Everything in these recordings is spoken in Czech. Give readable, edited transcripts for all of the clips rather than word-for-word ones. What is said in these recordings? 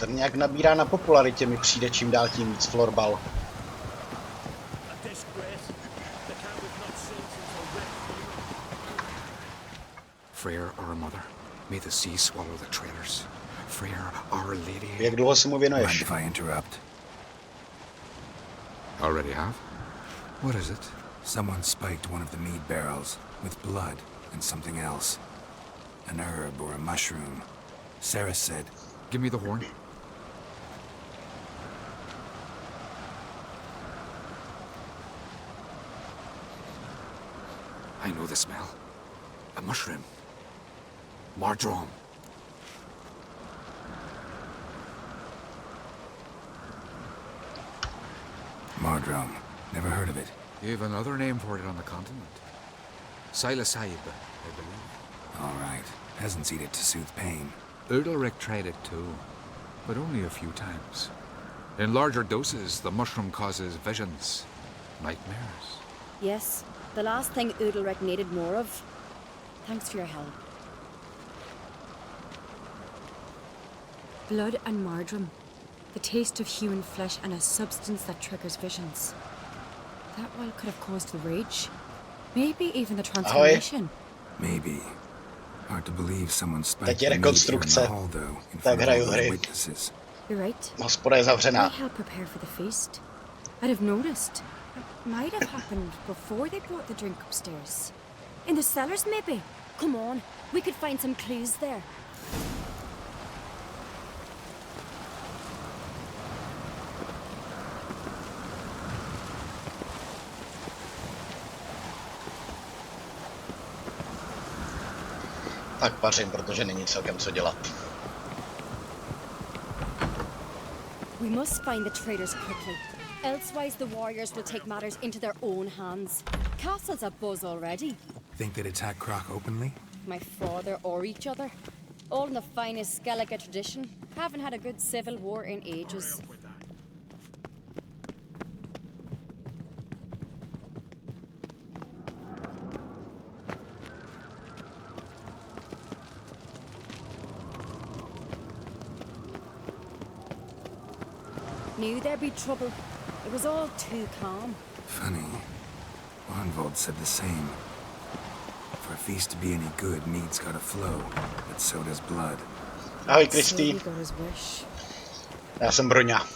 Ten nějak nabírá na popularitě, mi přijde čím dál tím víc florbal. Freya, our mother, may the sea swallow the traitors. Freya, our lady. Jak dlouho se mu věnuješ? Mind if I interrupt? Already have? What is it? Someone spiked one of the mead barrels with blood and something else. An herb or a mushroom. Sarah said... Give me the horn. I know the smell. A mushroom. Mardrome. Mardrome. Never heard of it. You have another name for it on the continent. Psilocybe, I believe. All right. Peasants eat it to soothe pain. Udalric tried it too, but only a few times. In larger doses, the mushroom causes visions, nightmares. Yes, the last thing Udalric needed more of. Thanks for your help. Blood and mardrome. The taste of human flesh and a substance that triggers visions. That well could have caused the rage. Maybe even the transformation. Maybe. Hard to believe someone spiked Teď je the meat here in rekonstrukce. the hall, though, in Tak front of hraju all those hry. witnesses. You're right. Hospoda je I zavřená. helped prepare for the feast. I'd have noticed. It might have happened before they brought the drink upstairs. In the cellars, maybe. Come on, we could find some clues there. Tak pařím, protože není celkem co dělat. We must find the traitors quickly. Elsewise the warriors will take matters into their own hands. Castle's abuzz already. Think they'd attack Croc openly? My father or each other. All in the finest Skellige tradition. Haven't had a good civil war in ages. Knew there'd be trouble. It was all too calm. Funny. Arnvold said the same. For a feast to be any good, mead's gotta flow, but so does blood. Ahoj, So Kristý. he got his wish. Já jsem Broňa.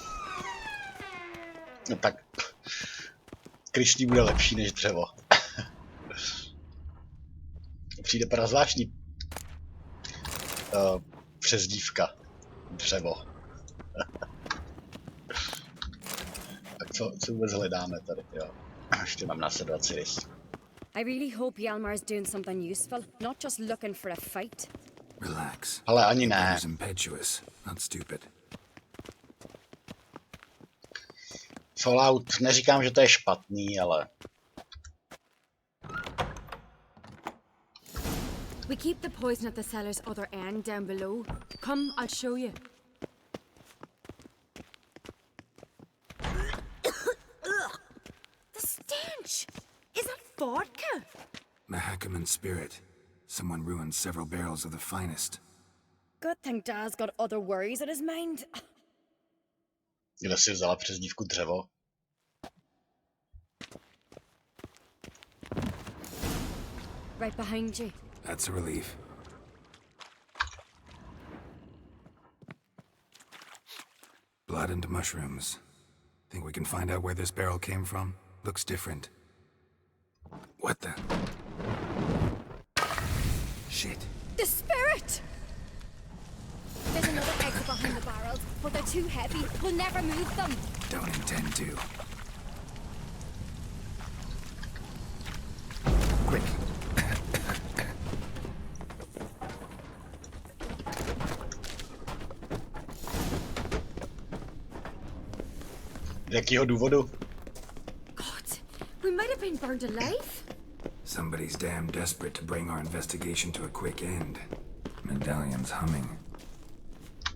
No tak. Kristý bude lepší než dřevo. Přijde para zvláštní přezdívka. Dřevo. Tak co vůbec hledáme tady, jo? Ještě mám následovací list. I really hope Hjalmar's doing something useful, not just looking for a fight. Relax. Ale ani ne. He's impetuous, not stupid. Fallout, neříkám, že to je špatný, ale... We keep the poison at the cellar's other end down below. Come, I'll show you. The stench! Is that vodka? Mahakaman spirit. Someone ruined several barrels of the finest. Good thing Dad's got other worries on his mind. Kde si vzala přezdívku dřevo? Right behind you. That's a relief. Blood and mushrooms. Think we can find out where this barrel came from? Looks different. What the? Shit. The spirit! There's another exit behind the barrels, but they're too heavy. We'll never move them. Don't intend to. Quick. Z jakého důvodu? God, we might have been burned alive. Somebody's damn desperate to bring our investigation to a quick end. Medallion's humming.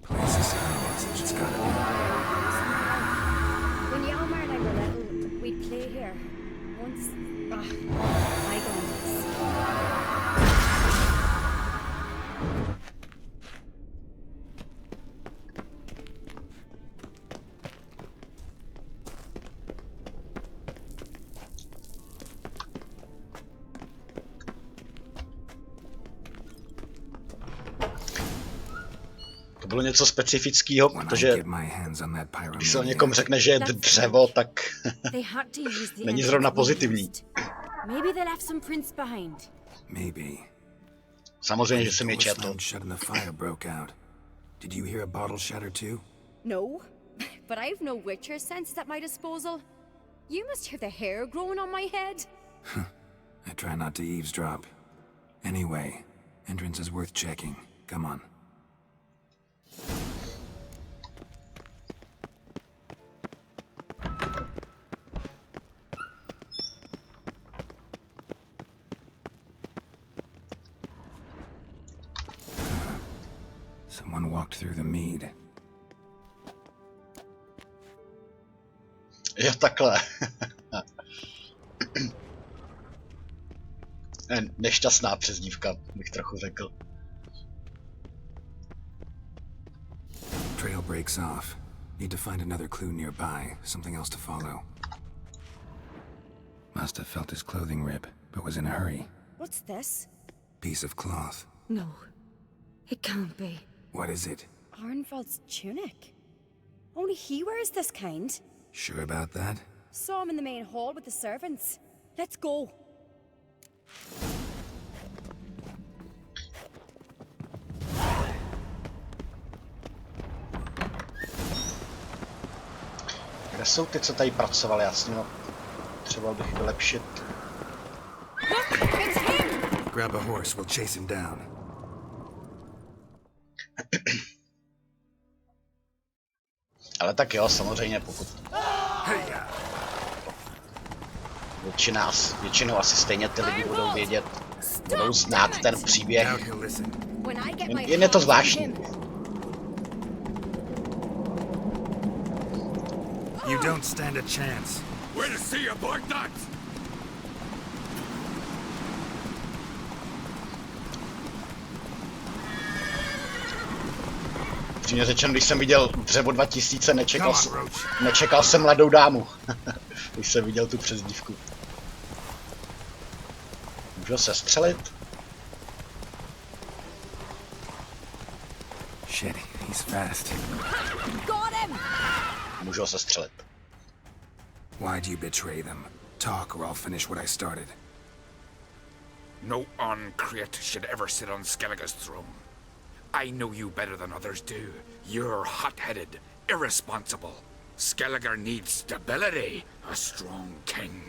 Place is silent, it's gotta be. When Hjalmar and I were little, we'd play here. Once... bygones. To bylo něco specifického, When I protože get my hands on that když se o někom pyromaniac, řekne, že je dřevo, tak They had to use the není zrovna engines we pozitivní. used. Maybe they left some prints behind. maybe. Samozřejmě, že The jsem je door četl. slammed shut and the fire broke out. Did you hear a bottle shatter too? No, but I've no Witcher senses at my disposal. You must hear the hair growing on my head. I try not to eavesdrop. Anyway, entrance is worth checking. Come on. Someone walked through the mead. Jo, takhle. Nešťastná přezdívka, bych trochu řekl. Trail breaks off. Need to find another clue nearby, something else to follow. Must have felt his clothing rip, but was in a hurry. What's this? Piece of cloth. No, it can't be. What is it? Arnvald's tunic. Only he wears this kind. Sure about that? Saw him in the main hall with the servants. Let's go. Kde jsou ty, co tady pracovali? Já s nimi třeba bych vylepšit. Grab a horse, we'll chase him down. Ale tak jo, samozřejmě, pokud většinou asi stejně ty lidi budou vědět, budou znát ten příběh. Now he'll listen. When I get my Jen je to hands on zvláštní. him. You don't stand a chance. Where to see aboard that? Přímě řečeno, když jsem viděl dřevo 2000, nečekal jsem mladou dámu. Když jsem viděl tu přezdívku. Můžu se střelit? Shit, he's fast. Got him! Můžu se střelit. Why'd you betray them? Talk or I'll finish what I started. No uncreate should ever sit on Skellige's throne. I know you better than others do. You're hot-headed, irresponsible. Skellige needs stability, a strong king.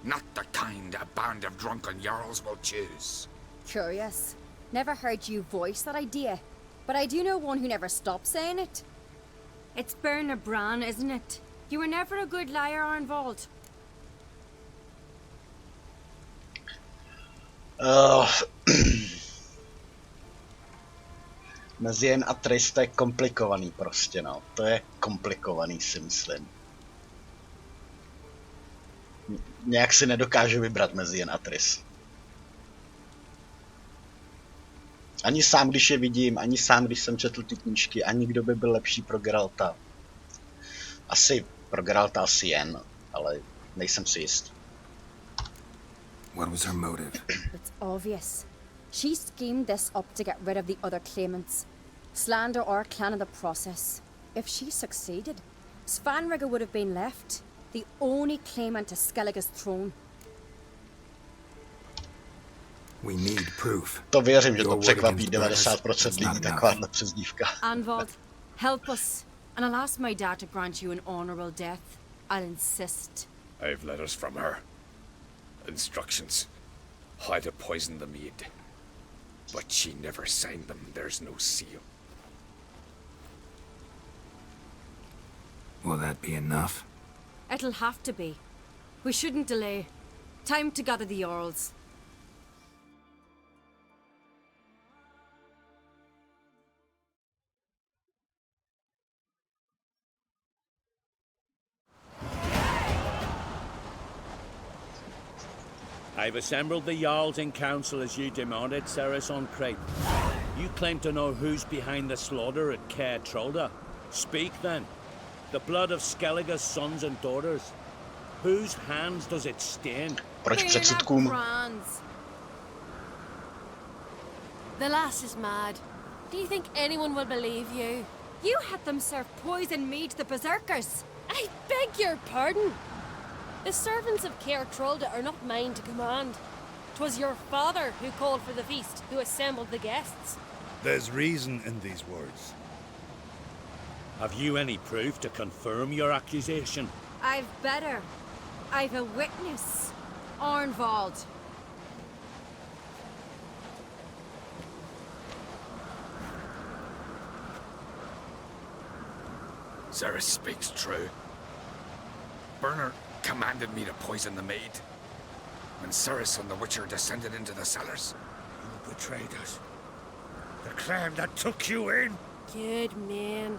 Not the kind a band of drunken jarls will choose. Curious. Never heard you voice that idea. But I do know one who never stops saying it. It's Bernard Bran, isn't it? You were never a good liar, Arnvald. Mezien a Tris, to je komplikovaný prostě, no. To je komplikovaný, si myslím. Nějak si nedokážu vybrat Mezien a Tris. Ani sám, když je vidím, ani sám, když jsem četl ty knížky, ani kdo by byl lepší pro Geralta. Asi pro Geralta asi jen, ale nejsem si jist. What was her motive? It's obvious. She schemed this up to get rid of the other claimants. Slander our clan in the process. If she succeeded, Svanrige would have been left, the only claimant to Skellige's throne. We need proof. To věřím, že to Your word překvapí against 90% brothers is not lidí, enough. takováhle přezdívka. Arnvald, help us. And I'll ask my dad to grant you an honorable death. I'll insist. I've letters from her. Instructions. How to poison the mead. But she never signed them. There's no seal. Will that be enough? It'll have to be. We shouldn't delay. Time to gather the Jarls. I've assembled the Jarls in council as you demanded, Ceres on Crate. You claim to know who's behind the slaughter at Caer Trolda. Speak then. The blood of Skellige's sons and daughters. Whose hands does it stain? Proč předsudkům? The lass is mad. Do you think anyone will believe you? You had them serve poison mead to the berserkers. I beg your pardon. The servants of Caer Trolda are not mine to command. 'Twas your father who called for the feast, who assembled the guests. There's reason in these words. Have you any proof to confirm your accusation? I've better. I've a witness. Arnvald. Ceres speaks true. Burner commanded me to poison the maid. When Ceres and the Witcher descended into the cellars. You betrayed us. The clan that took you in. Good man.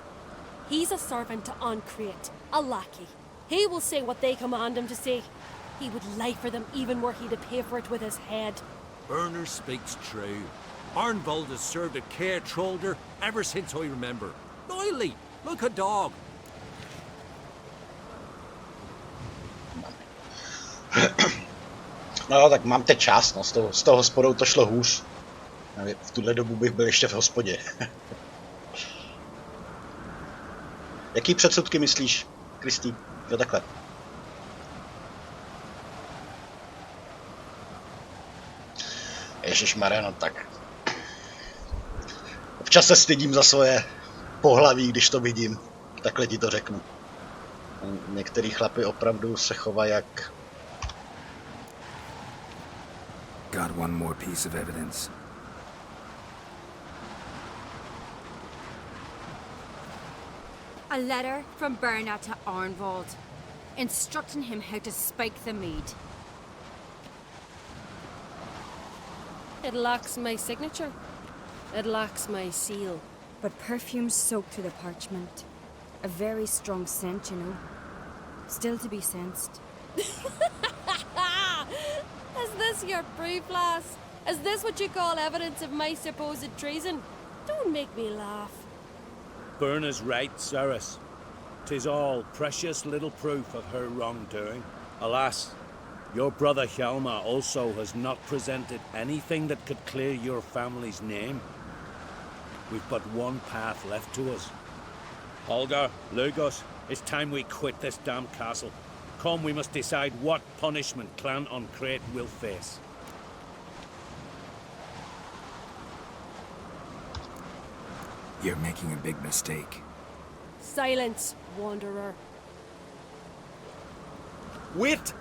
He's a servant to Ancrete, a lackey. He will say what they command him to say. He would lie for them even were he to pay for it with his head. Burner speaks true. Arnvald has served at Caer Trolder ever since I remember. Loyally, like a dog. No, tak mám teď část, no, s tou hospodou to šlo hůř. V tuhle dobu bych byl ještě v hospodě. Jaký předsudky myslíš, Kristý? Jo, takhle. Ježišmarja, no tak. Občas se stydím za svoje pohlaví, když to vidím. Takhle ti to řeknu. Některý chlapy opravdu se chovají jak... Got one more piece of evidence. A letter from Berna to Arnvald, instructing him how to spike the mead. It lacks my signature. It lacks my seal. But perfume soaked through the parchment. A very strong scent, you know. Still to be sensed. Is this your proof, lass? Is this what you call evidence of my supposed treason? Don't make me laugh. Burner's right, Ceres. 'Tis all precious little proof of her wrongdoing. Alas, your brother Hjalmar also has not presented anything that could clear your family's name. We've but one path left to us. Holger, Lugos, it's time we quit this damn castle. Come, we must decide what punishment Clan Ancrete will face. You're making a big mistake. Silence, wanderer. Wait!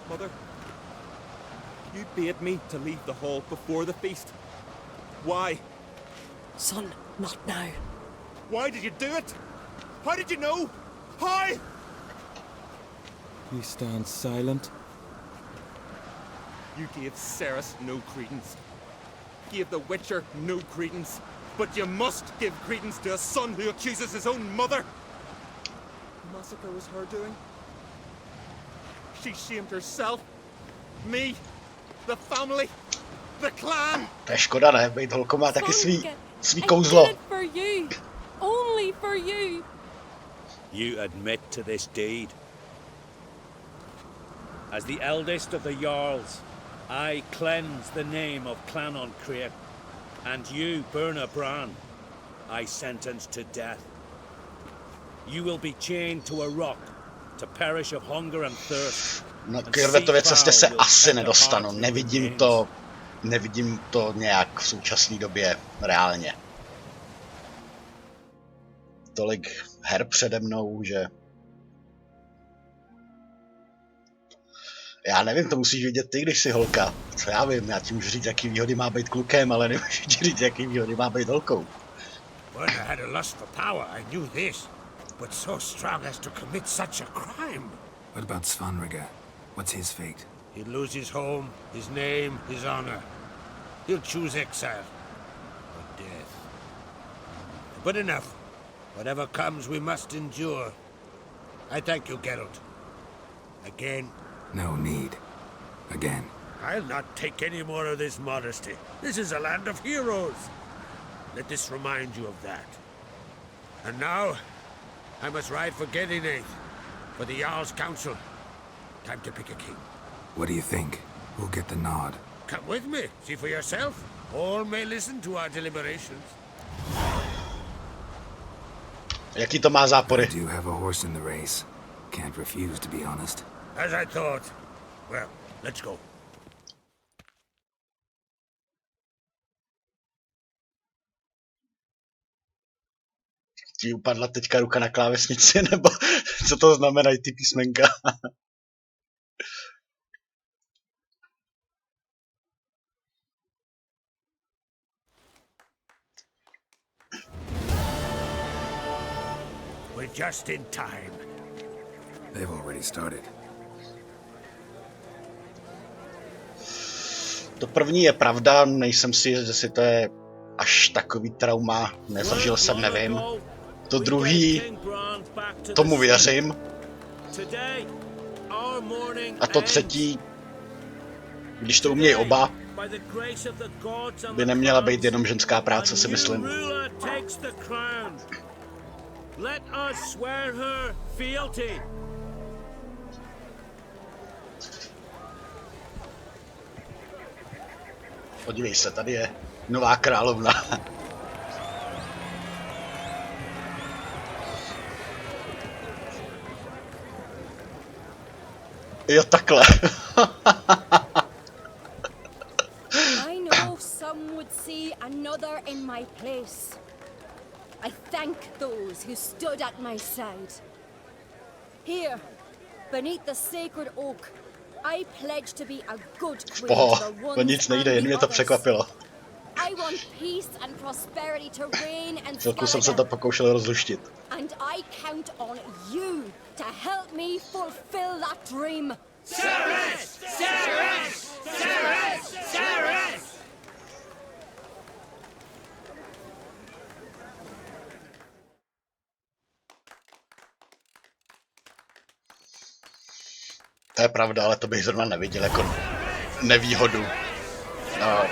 Mother, you bade me to leave the hall before the feast. Why? Son, not now. Why did you do it? How did you know? How? You stand silent. You gave Ceres no credence. Gave the Witcher no credence. But you must give credence to a son who accuses his own mother. The massacre was her doing. She shamed herself. Me. The family. The clan. To je škoda, ne? Být holkou má taky svý I kouzlo. did it for you. Only for you. You admit to this deed. As the eldest of the Jarls, I cleanse the name of Clan Ancrete, and you, Berna Bran, I sentence to death. You will be chained to a rock, to perish of hunger and thirst. No k Jorvetově cestě se asi nedostanu, nevidím to nějak v současné době reálně. Tolik her přede mnou, že... Já nevím, to musíš vidět ty, když jsi holka. Co já vím, já ti můžu říct, jaký výhody má být klukem, ale nemůžu ti říct, jaký výhody má být holkou. When I had a lust for power, I knew this. But so strong as to commit such a crime. What about Svanrige? What's his fate? He'll lose his home, his name, his honor. He'll choose exile. Or death. But enough. Whatever comes, we must endure. I thank you, Geralt. Again. No need. Again. I'll not take any more of this modesty. This is a land of heroes. Let this remind you of that. And now, I must ride for Gedinath, for the Jarl's Council. Time to pick a king. What do you think? Who'll get the nod? Come with me, see for yourself. All may listen to our deliberations. Jaký to má zápory? I do have a horse in the race. Can't refuse, to be honest. As I thought. Well, let's go. Ti upadla teďka ruka na klávesnici, nebo co to znamenají ty písmenka? We're just in time. They've already started. To první je pravda, nejsem si jist, jestli to je až takový trauma, nezažil jsem, nevím. To druhý, tomu věřím. A to třetí, když to umějí oba, by neměla být jenom ženská práce, si myslím. Let us swear her fealty. Podívej se, tady je nová královna. Jo, takhle. I know some would see another in my place. I thank those who stood at my side. Here, beneath the sacred oak, I pledge to be a good queen to the To ones nic nejde, and jen the mě to others. překvapilo. I want peace and prosperity to reign in Chvilku jsem se to Skellige. pokoušel rozluštit. And I count on you to help me fulfill that dream. Ceres! Ceres! Ceres! Ceres! To je pravda, ale to bych zrovna neviděl jako nevýhodu. No.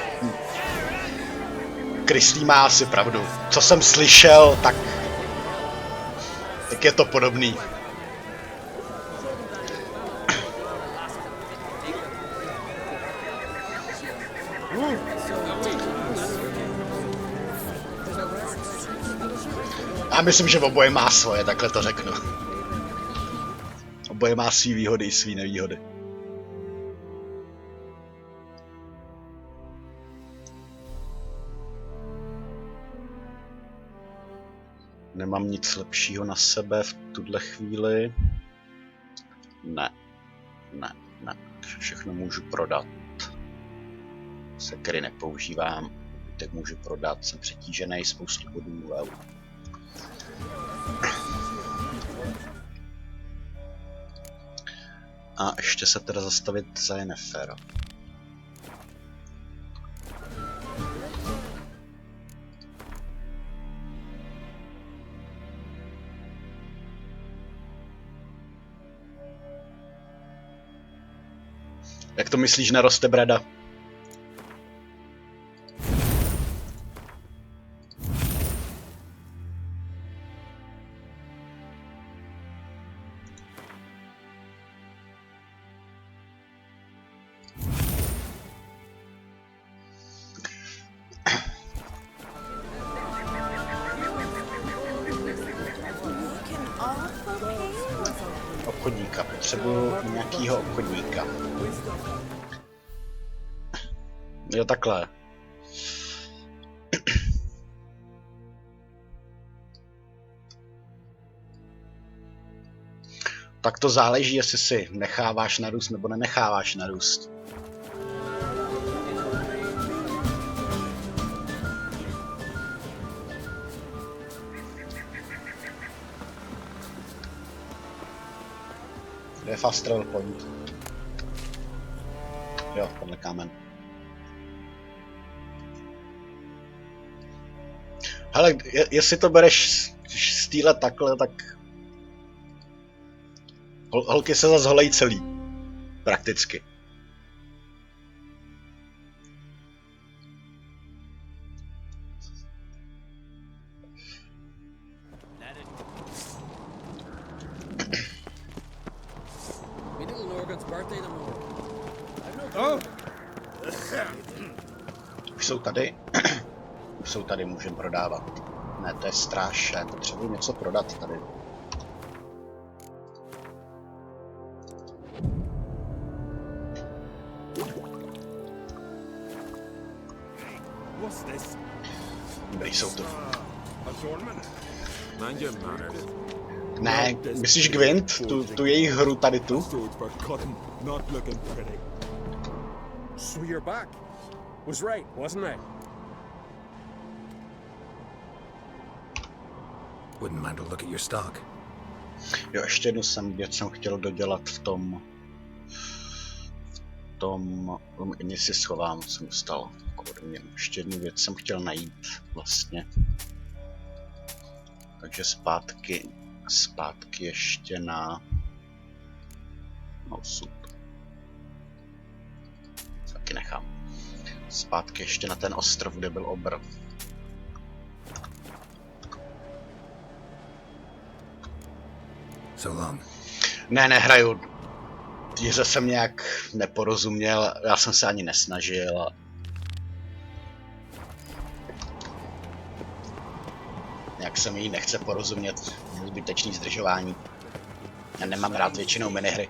Kristý má asi pravdu. Co jsem slyšel, tak je to podobný. Já myslím, že oboje má svoje, takhle to řeknu. Oboje má svý výhody i svý nevýhody. Nemám nic lepšího na sebe v tuhle chvíli. Ne. Všechno můžu prodat. Sekery nepoužívám. Tak můžu prodat, jsem přetížený, spoustu bodů. A ještě se teda zastavit za Yennefer. Jak to myslíš, naroste brada? Obchodníka. Potřebuju nějakýho obchodníka. Jo, takhle. Tak to záleží, jestli si necháváš narůst nebo nenecháváš narůst. Kde je fast travel point? Jo, tenhle kámen. Hele, jestli to bereš z týhle takhle, tak holky se zase holejí celý. Prakticky. Už jsou tady. Už jsou tady, můžeme prodávat. Ne, to je stráž, já potřebuji něco prodat tady. Dobrý, jsou tu. Ne, myslíš Gwent? Tu jejich hru tady tu? So you're back. Was right, wasn't I? Wouldn't mind a look at your stock. Jo, ještě jednu věc jsem chtěl dodělat v tom mě si schovám, co jsem dostal. Ještě jednu věc jsem chtěl najít vlastně. Takže zpátky ještě na osud. Taky nechám. Zpátky ještě na ten ostrov, kde byl obr. So long. Ne, nehraju. Hře jsem nějak neporozuměl, já jsem se ani nesnažil. Nějak se mi jí nechce porozumět, zbytečný zdržování. Já nemám rád většinou minihry.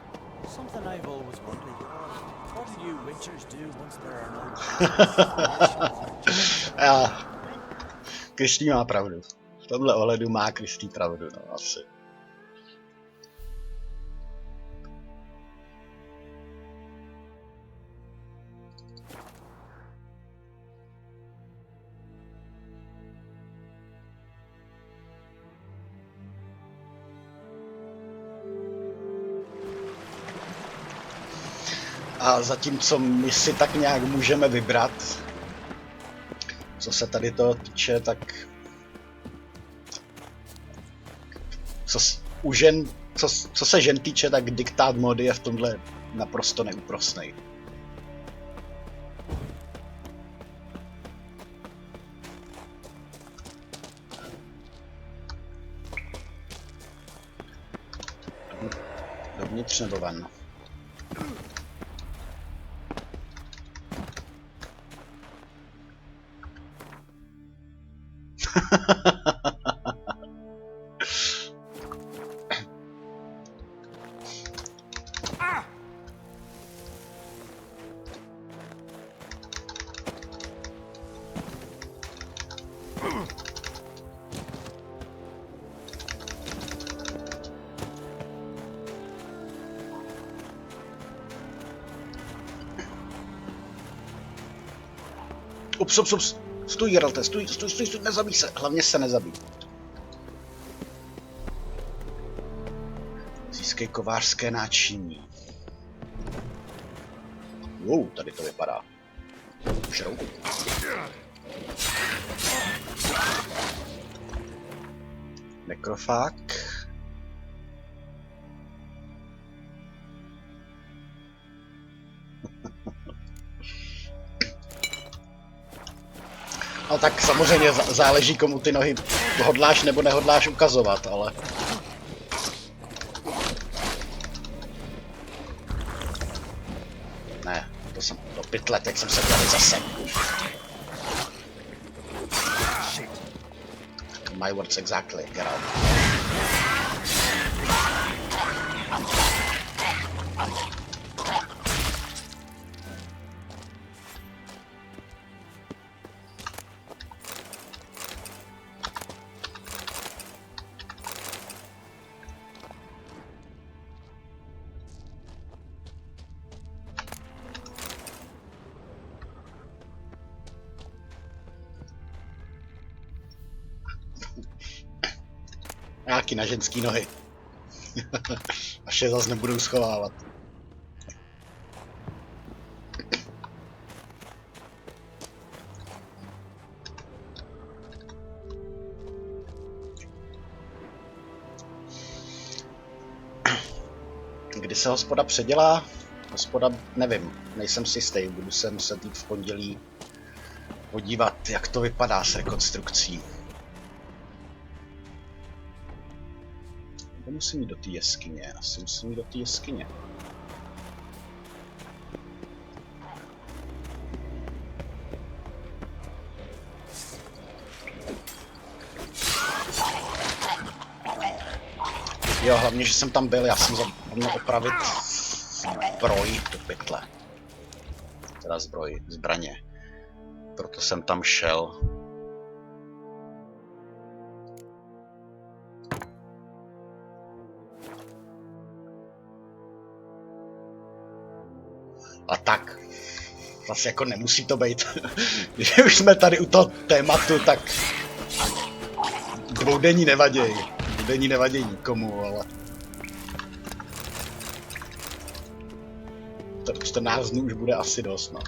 Kristý má pravdu. V tomhle ohledu má Kristý pravdu, no asi. A zatímco my si tak nějak můžeme vybrat, co se tady toho týče, tak co se žen týče, tak diktát mody je v tomhle naprosto neúprosnej. Dovnitř nebo ven? Ups. Stůj, Geralte, stůj, nezabij se, hlavně se nezabij. Získej kovářské náčiní. Wow, tady to vypadá. Šroubu. Nekrofák. No tak samozřejmě záleží, komu ty nohy hodláš nebo nehodláš ukazovat, ale... Ne, to jsem do pytle, teď jsem se tady zase. My words exactly, get out. Nějaký na ženský nohy. Až je zase nebudou schovávat. Kdy se hospoda předělá? Hospoda, nevím, nejsem si jistý, budu se muset jít v pondělí podívat, jak to vypadá s rekonstrukcí. Musím jít do té jeskyně, asi musím jít do té jeskyně. Jo, hlavně, že jsem tam byl, já jsem zapomněl opravit zbroj do pytle. Teda zbraně. Proto jsem tam šel. A tak, zase jako nemusí to být. Když už jsme tady u toho tématu, tak dvoudenní nevaděj. Dvoudenní nevaděj nikomu, ale to 14 dnů už bude asi dost, no.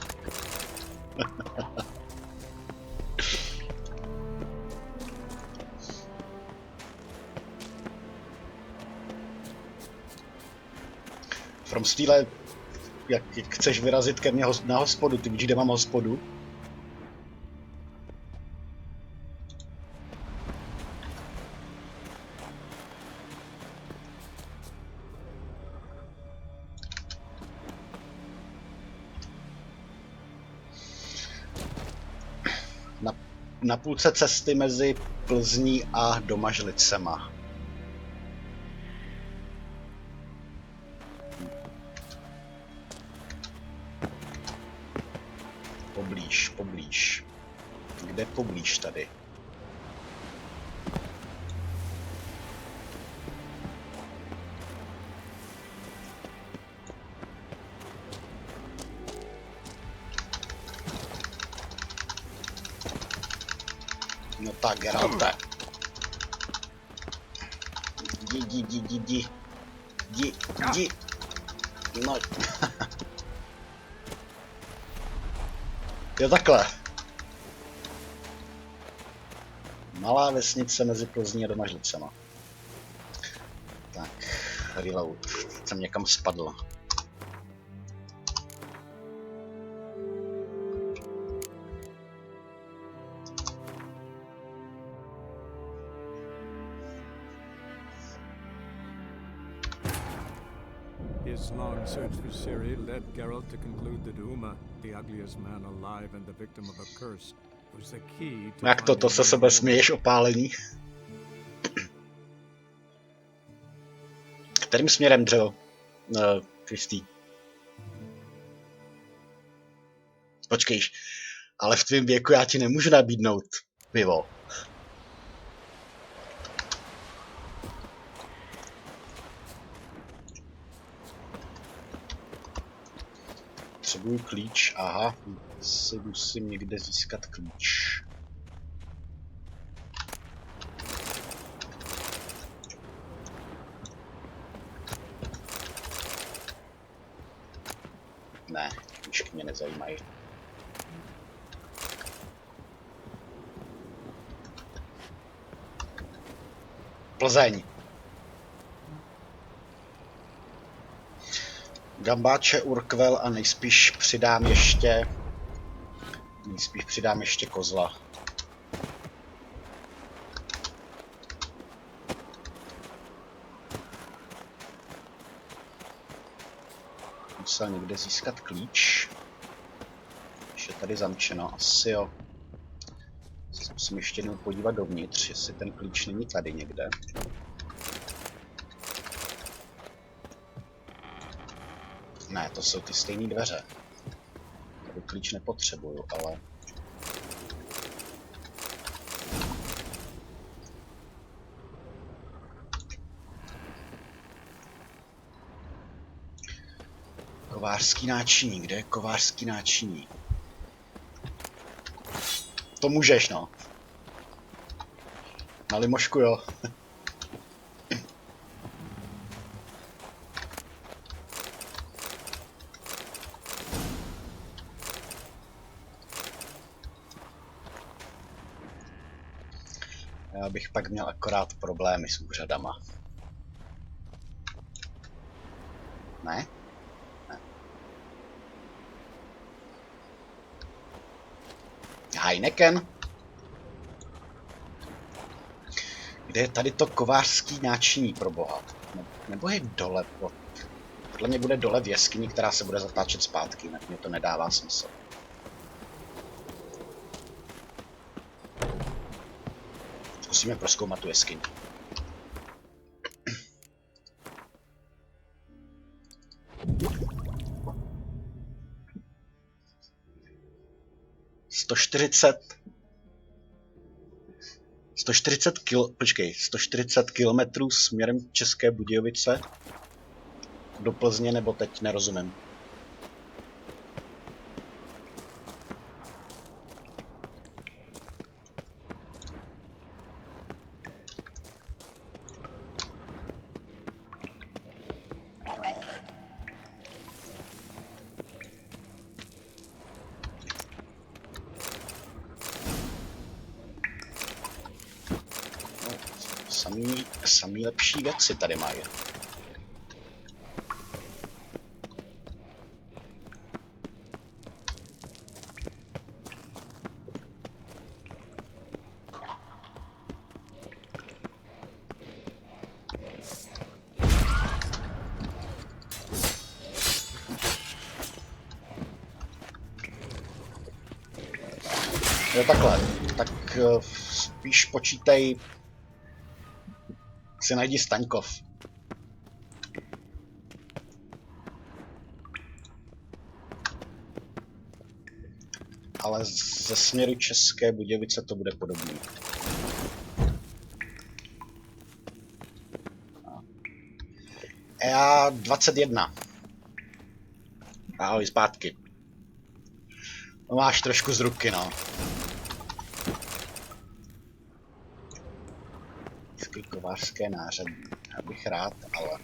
From Steel, jak chceš vyrazit ke mně na hospodu, ty víš, kde mám hospodu? Na půlce cesty mezi Plzní a Domažlicema. Poblíž. Kde poblíž tady? No tak, Geralte. Jdi. No. Jo, takhle. Malá vesnice mezi Plzní a Domažlicema. Tak, reload. Jsem někam spadl. His long search for Ciri led Geralt to conclude that Uma, the ugliest man alive and the victim of a curse, was the key to Jak to se sebe směješ, opálení? Kterým směrem, dřevo? Kristý. Počkejš, ale v tvém věku já ti nemůžu nabídnout pivo. Potřebuju klíč, aha, si musím někde získat klíč. Ne, klíčky mě nezajímají. Plzeň. Gambáče, Urkvel a nejspíš přidám ještě kozla. Musel někde získat klíč. Už je tady zamčeno, asi jo. Musím ještě jednou podívat dovnitř, jestli ten klíč není tady někde. Ne, to jsou ty stejné dveře. Tady klíč nepotřebuju, ale... Kovářský náčiní, kde je kovářský náčiní? To můžeš, no. Na limošku, jo. Já bych pak měl akorát problémy s úřadama. Ne? Ne. Heineken? Kde je tady to kovářský náčiní, pro boha? Nebo je dole? Podle mě bude dole v jeskyni, která se bude zatáčet zpátky, jinak mě to nedává smysl. Musíme prozkoumat tu jeskyni. 140 kilometrů směrem České Budějovice do Plzně, nebo teď nerozumím. Samý lepší věci tady mají. Jo, takhle. Tak spíš počítej, si najdi Staňkov. Ale ze směru České Budějovice to bude podobný. EA 21. Ahoj, zpátky. No, máš trošku z ruky, no. Kovářské nářadí. Já bych rád, ale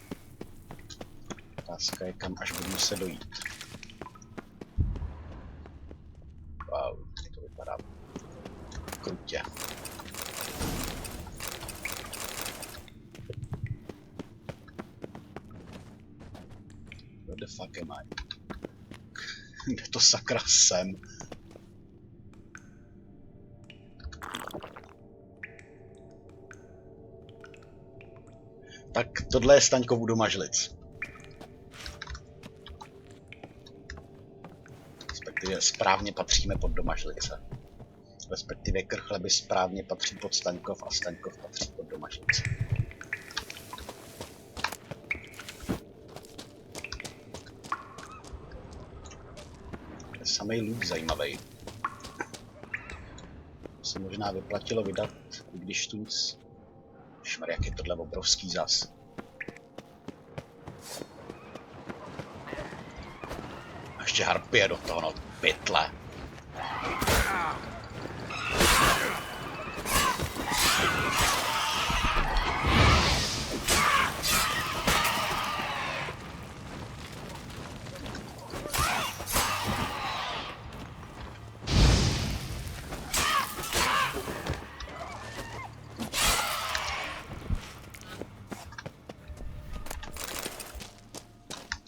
otázka je, kam až budu muset dojít. Wow, to vypadá krutě. Where the fuck am I? Kde to sakra jsem? Tak tohle je Staňkov u Domažlic. Respektive správně patříme pod Domažlice. Respektive Krchleby správně patří pod Staňkov a Staňkov patří pod Domažlice. Je samej luk zajímavý. To se možná vyplatilo vydat, i když tu nic. Šmer, jak je tohle obrovský zas. A ještě harpie do toho, no pytle.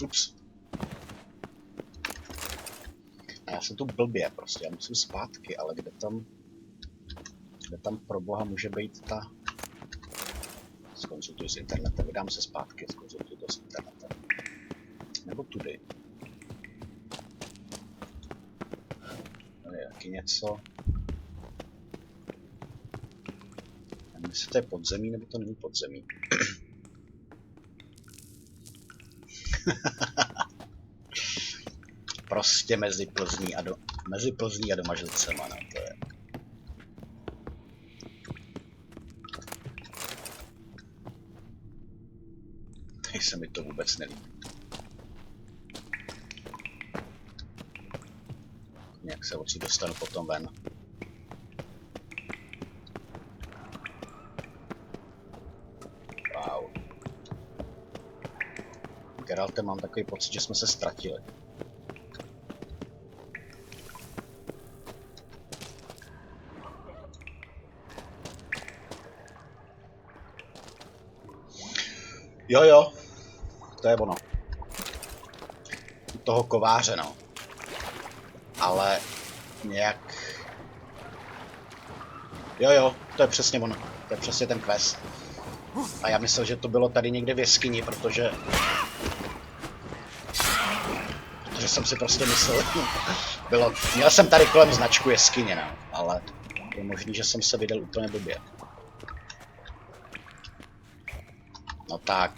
Ups. A já jsem tu blbě prostě, já musím zpátky, ale kde tam pro boha může být ta... Zkonzultuji s internetem, vydám se zpátky, zkonzultuji to s internetem. Nebo tudy. Tady je taky něco. Nevím, jestli to je podzemí, nebo to není podzemí. Prostě mezi Plzní a Domažlicema, no, to je. Teď se mi to vůbec nelíbí. Nějak se odsud dostanu potom ven. Wow. Geralte, mám takový pocit, že jsme se ztratili. Jo, to je ono. U toho kováře, no. Ale nějak... Jo, to je přesně ono. To je přesně ten quest. A já myslel, že to bylo tady někde v jeskyni, protože jsem si prostě myslel, měl jsem tady kolem značku jeskyně, no, ale je možný, že jsem se vydal úplně blbě. No tak.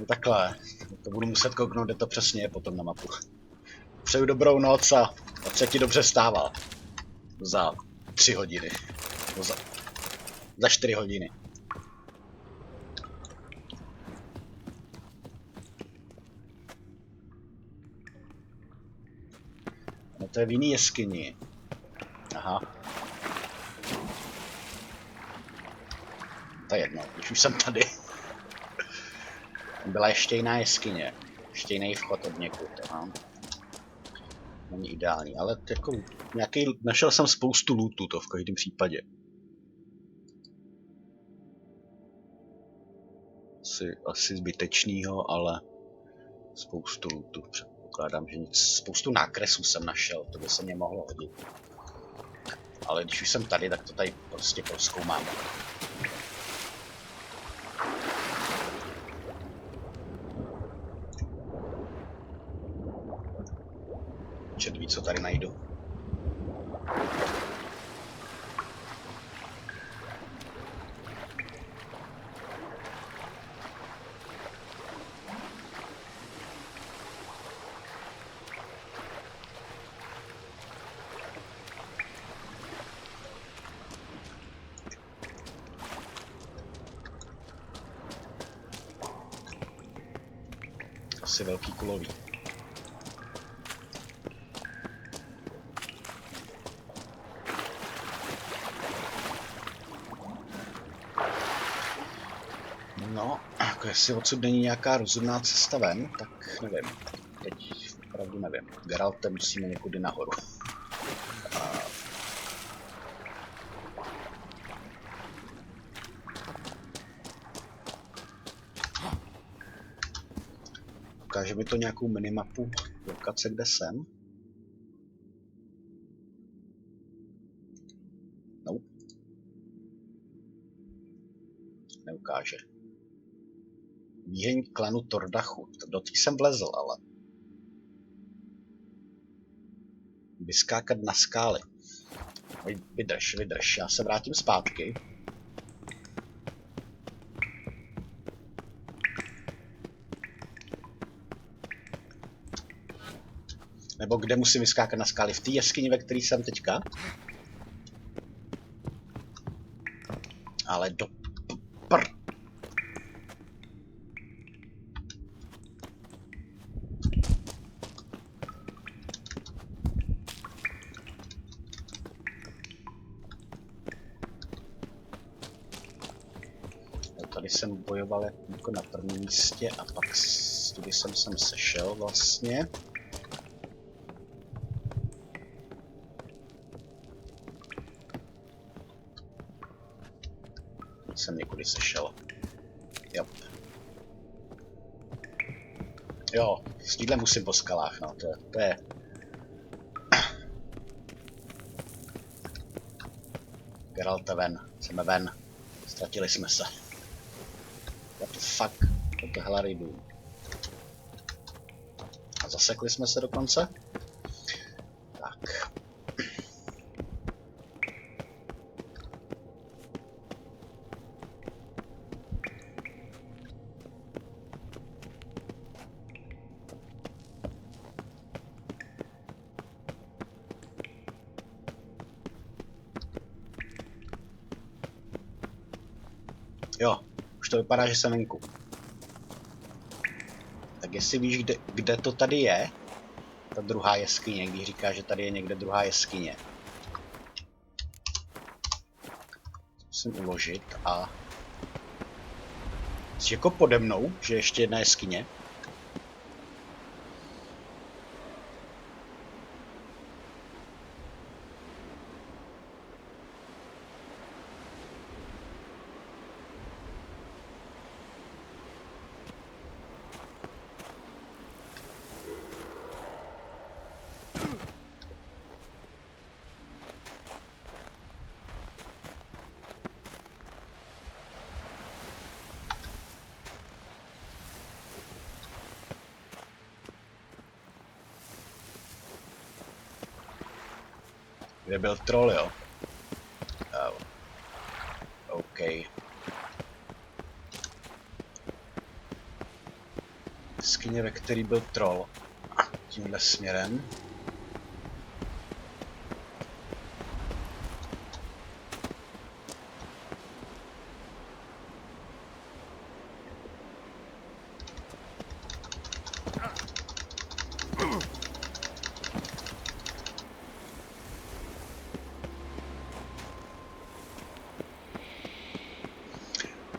takhle. To budu muset kouknout, kde to přesně je potom na mapu. Přeju dobrou noc a ať se ti dobře stává. Za 3 hodiny. No za 4 hodiny. No to je v jiný jeskyni. Aha. To je jedno, když už jsem tady. Byla ještě jiná jeskyně. Ještě jiný vchod od někud. Aha. Není ideální, ale jako nějaký, našel jsem spoustu lootu, to v každém případě. Asi zbytečnýho, ale spoustu lootu. Předpokládám, že spoustu nákresů jsem našel, to by se mě mohlo hodit. Ale když už jsem tady, tak to tady prostě prozkoumám. Čet ví, co tady najdu. Asi velký kulový. No, jako jestli odsud není nějaká rozumná cesta ven, tak nevím. Teď opravdu nevím. Geralte, musíme někudy nahoru. Ukáže mi to nějakou minimapu lokace, kde jsem? No. Neukáže. Výheň klanu Tordachu. Do tý jsem vlezl, ale... Vyskákat na skály. Vydrž. Já se vrátím zpátky. Nebo kde musím vyskákat na skály? V té jeskyni, ve které jsem teďka? Ale do... Tady jsem bojoval jako na prvním místě a pak tudy jsem sešel vlastně. Jsem někudy sešel. Jo, s tímhle musím po skalách, no, to je... Geralte ven, chceme ven. Ztratili jsme se. What the fuck? To helary jdu. A zasekli jsme se dokonce? Tak. Jo, už to vypadá, že jsem venku. Tak jestli víš, kde to tady je, ta druhá jeskyně, když říká, že tady je někde druhá jeskyně. Musím uložit a... Jsi jako pode mnou, že ještě jedna jeskyně. Kde byl troll, jo? Oh. OK. straně, ve který byl troll. Tímhle směrem.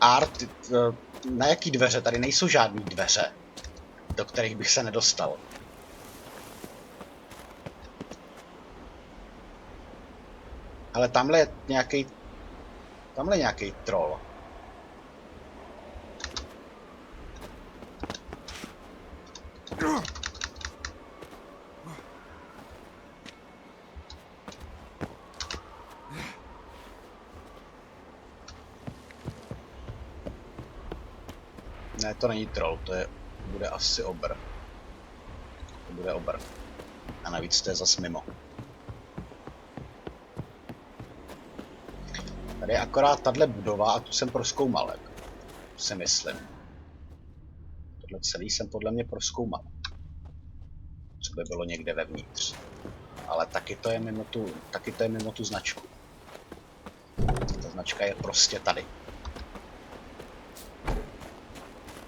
Art, na jaký dveře? Tady nejsou žádný dveře, do kterých bych se nedostal. Ale tamhle je nějaký troll. Ne, to není troll, bude asi obr. To bude obr. A navíc to je zas mimo. Tady je akorát tahle budova a tu jsem prozkoumal, jako. Si myslím. Tohle celý jsem podle mě prozkoumal. Co by bylo někde vevnitř. Ale taky to je mimo tu značku. Ta značka je prostě tady.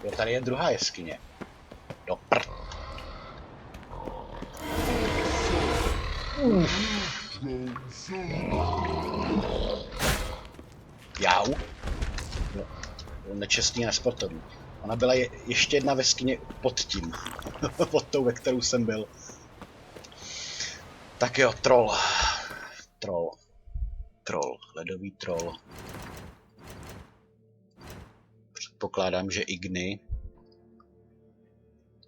Jo, tady je druhá jeskyně. Do prd. Jau. No, nečestný, nesportovní. Ona byla ještě jedna veskyně pod tím. Pod tou, ve kterou jsem byl. Tak jo, troll. Troll. Ledový troll. Předpokládám, že Igny.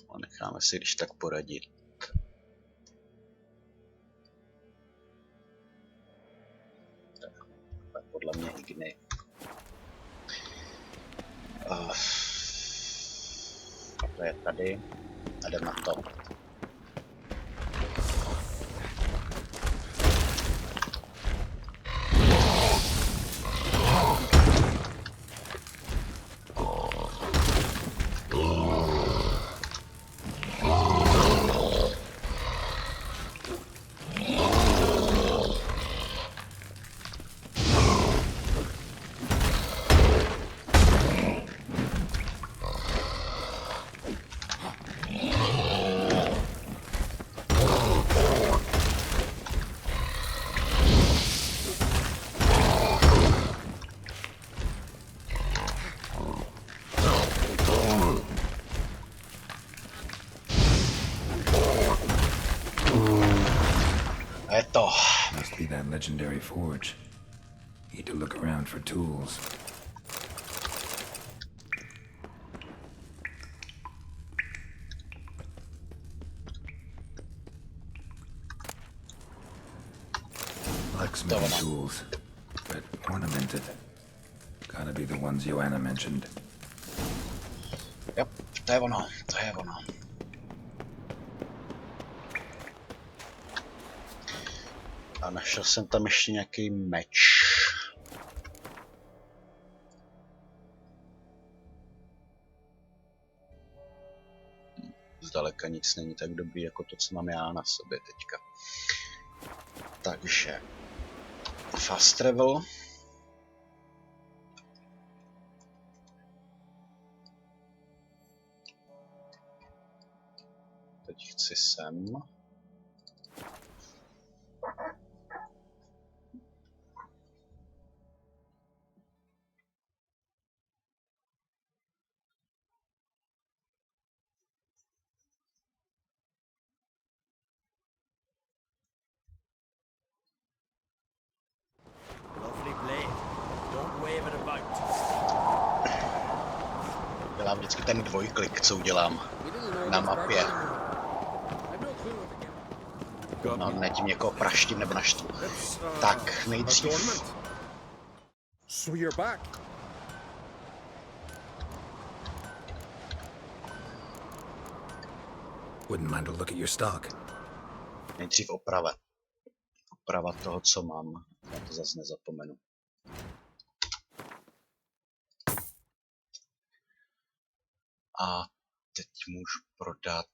A necháme si když tak poradit. Tak podle mě Igny. To je tady. A jdem na to. Must be that legendary forge. Need to look around for tools. Blacksmithing tools, but ornamented. Gotta be the ones Joanna mentioned. Yep, to je ono. A našel jsem tam ještě nějaký meč. Zdaleka nic není tak dobrý jako to, co mám já na sobě teďka. Takže fast travel. Teď chci sem. Dělám vždycky ten dvojklik, co udělám na mapě. No, ne tím někoho praštím nebo naštvu. Tak, nejdřív. So you're back. Wouldn't mind a look at your stock. Nejdřív oprava. Oprava toho, co mám. Já to zase nezapomenu. A Teď můžu prodat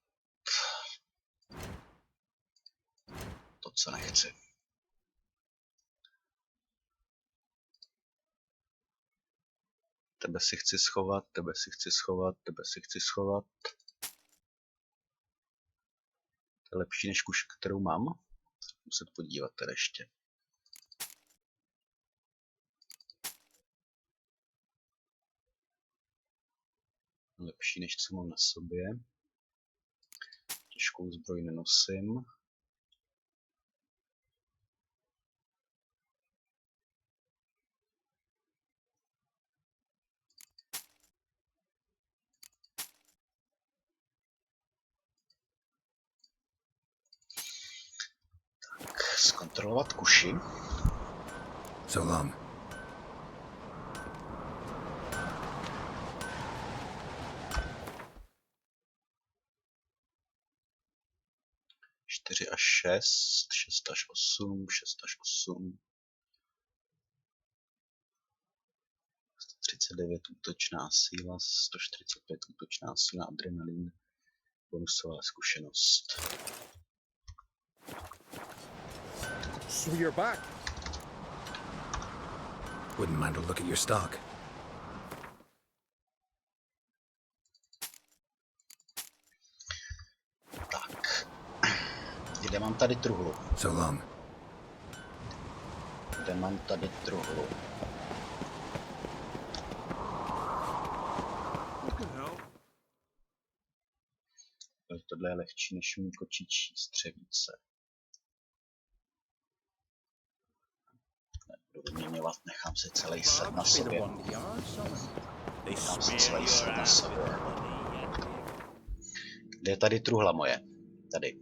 to, co nechci. Tebe si chci schovat, tebe si chci schovat, tebe si chci schovat. To je lepší než kuše, kterou mám. Muset podívat teda ještě. Lepší než co mám na sobě. Těžkou zbroj nenosím. Tak, zkontrolovat kuši. So long. Čtyři až 6, 6 až 8, 6 až 8. 139 útočná síla, 145 útočná síla, adrenalin, bonusová zkušenost. So you're back. Wouldn't mind a look at your stock. Tak, kde mám tady truhlu? So long. Kde mám tady truhlu? Tohle je lehčí než mý kočičí střevíce. Nebudu vyměňovat, nechám si celý set na sobě. Nechám si celý set na sobě. Kde je tady truhla moje? Tady.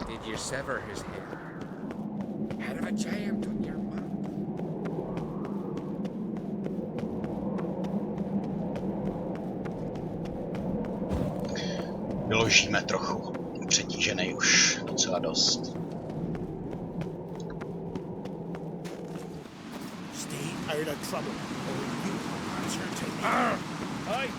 Did you sever his hair? Out of a giant on your map. Vyložíme trochu. Přetížený už docela dost. Stay out of trouble, or you answer to me. Aye.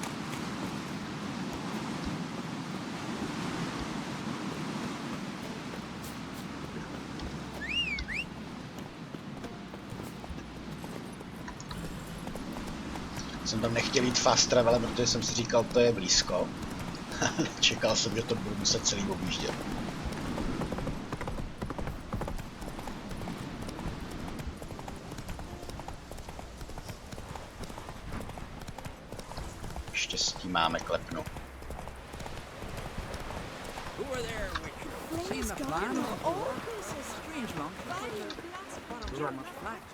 Jsem tam nechtěl jít fast travel, protože jsem si říkal, to je blízko. Čekal jsem, že to budu muset celý objíždět. Štěstí máme, klepnu.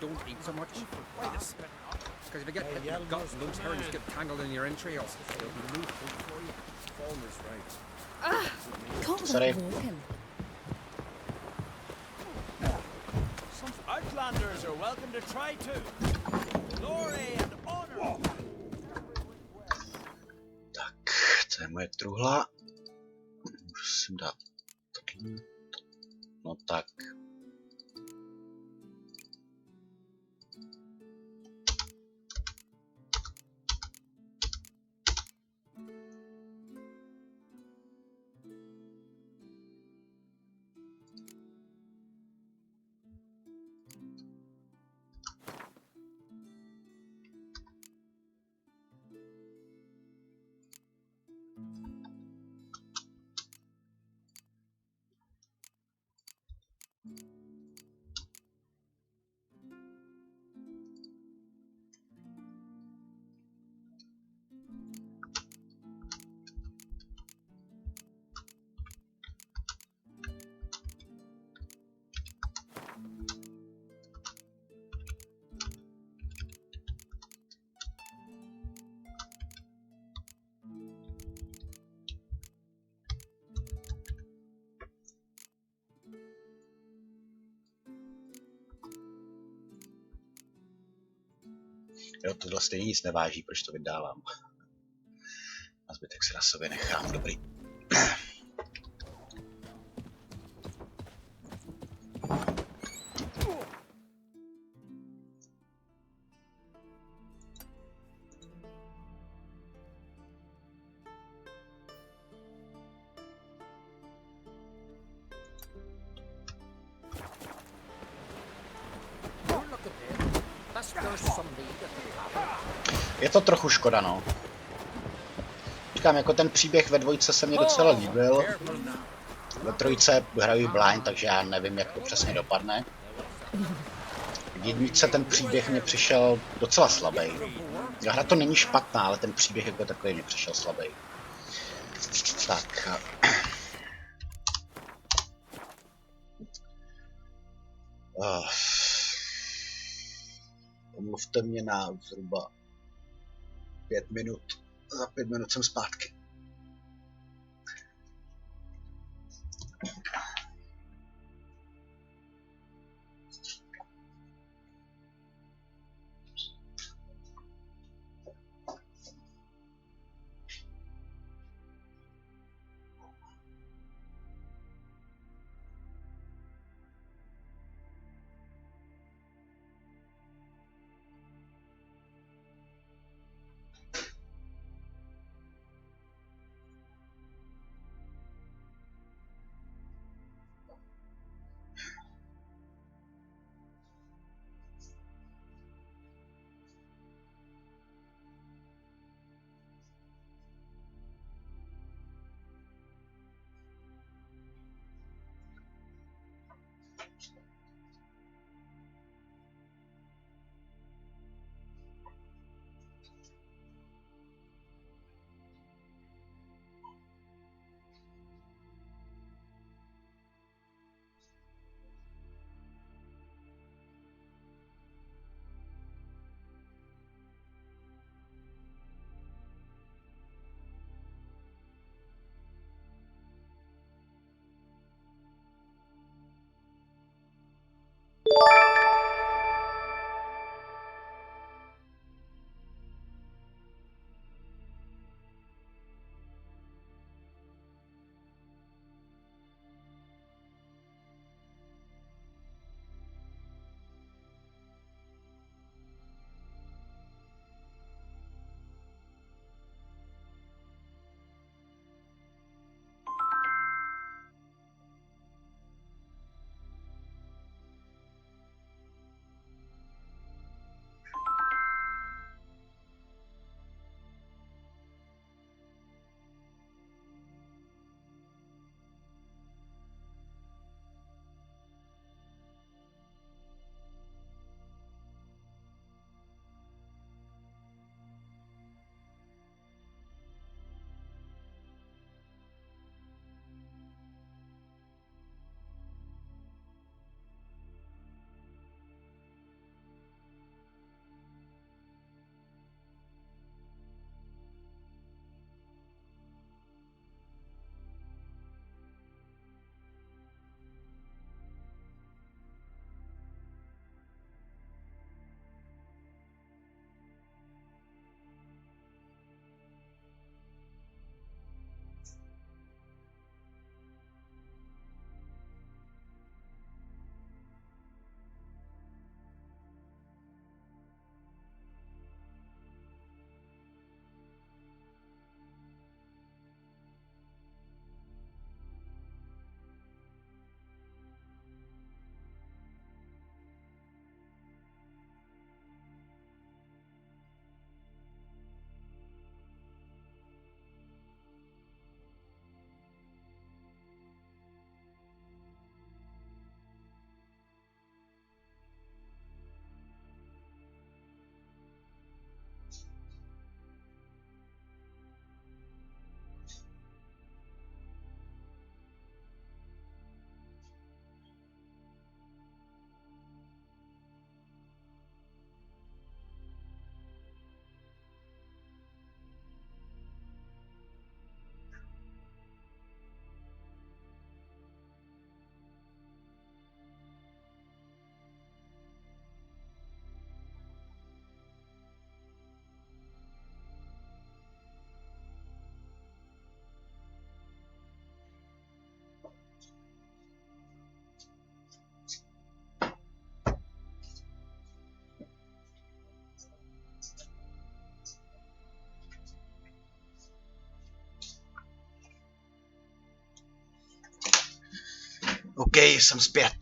Don't eat so much. Because if you get hit in the gut, those herons get tangled in your entrails. They'll be loose before you. Falmer's right. Can't Sorry. be walking. Some outlanders are welcome to try too. Glory and honor. Tak, to je moje truhla. Musím dát tohle. No tak. Jo, tohle stejně nic neváží, proč to vydávám. A zbytek si na sobě nechám, dobrý. Je to trochu škoda, no. Říkám, jako ten příběh ve dvojce se mi docela líbil. Ve trojce hraju blind, takže já nevím, jak to přesně dopadne. V jedničce ten příběh mě přišel docela slabý. Hra to není špatná, ale ten příběh jako takový mě přišel slabý. Tak. Omluvte mě na zhruba 5 minut. Za 5 minut jsem zpátky. OK, jsem zpět.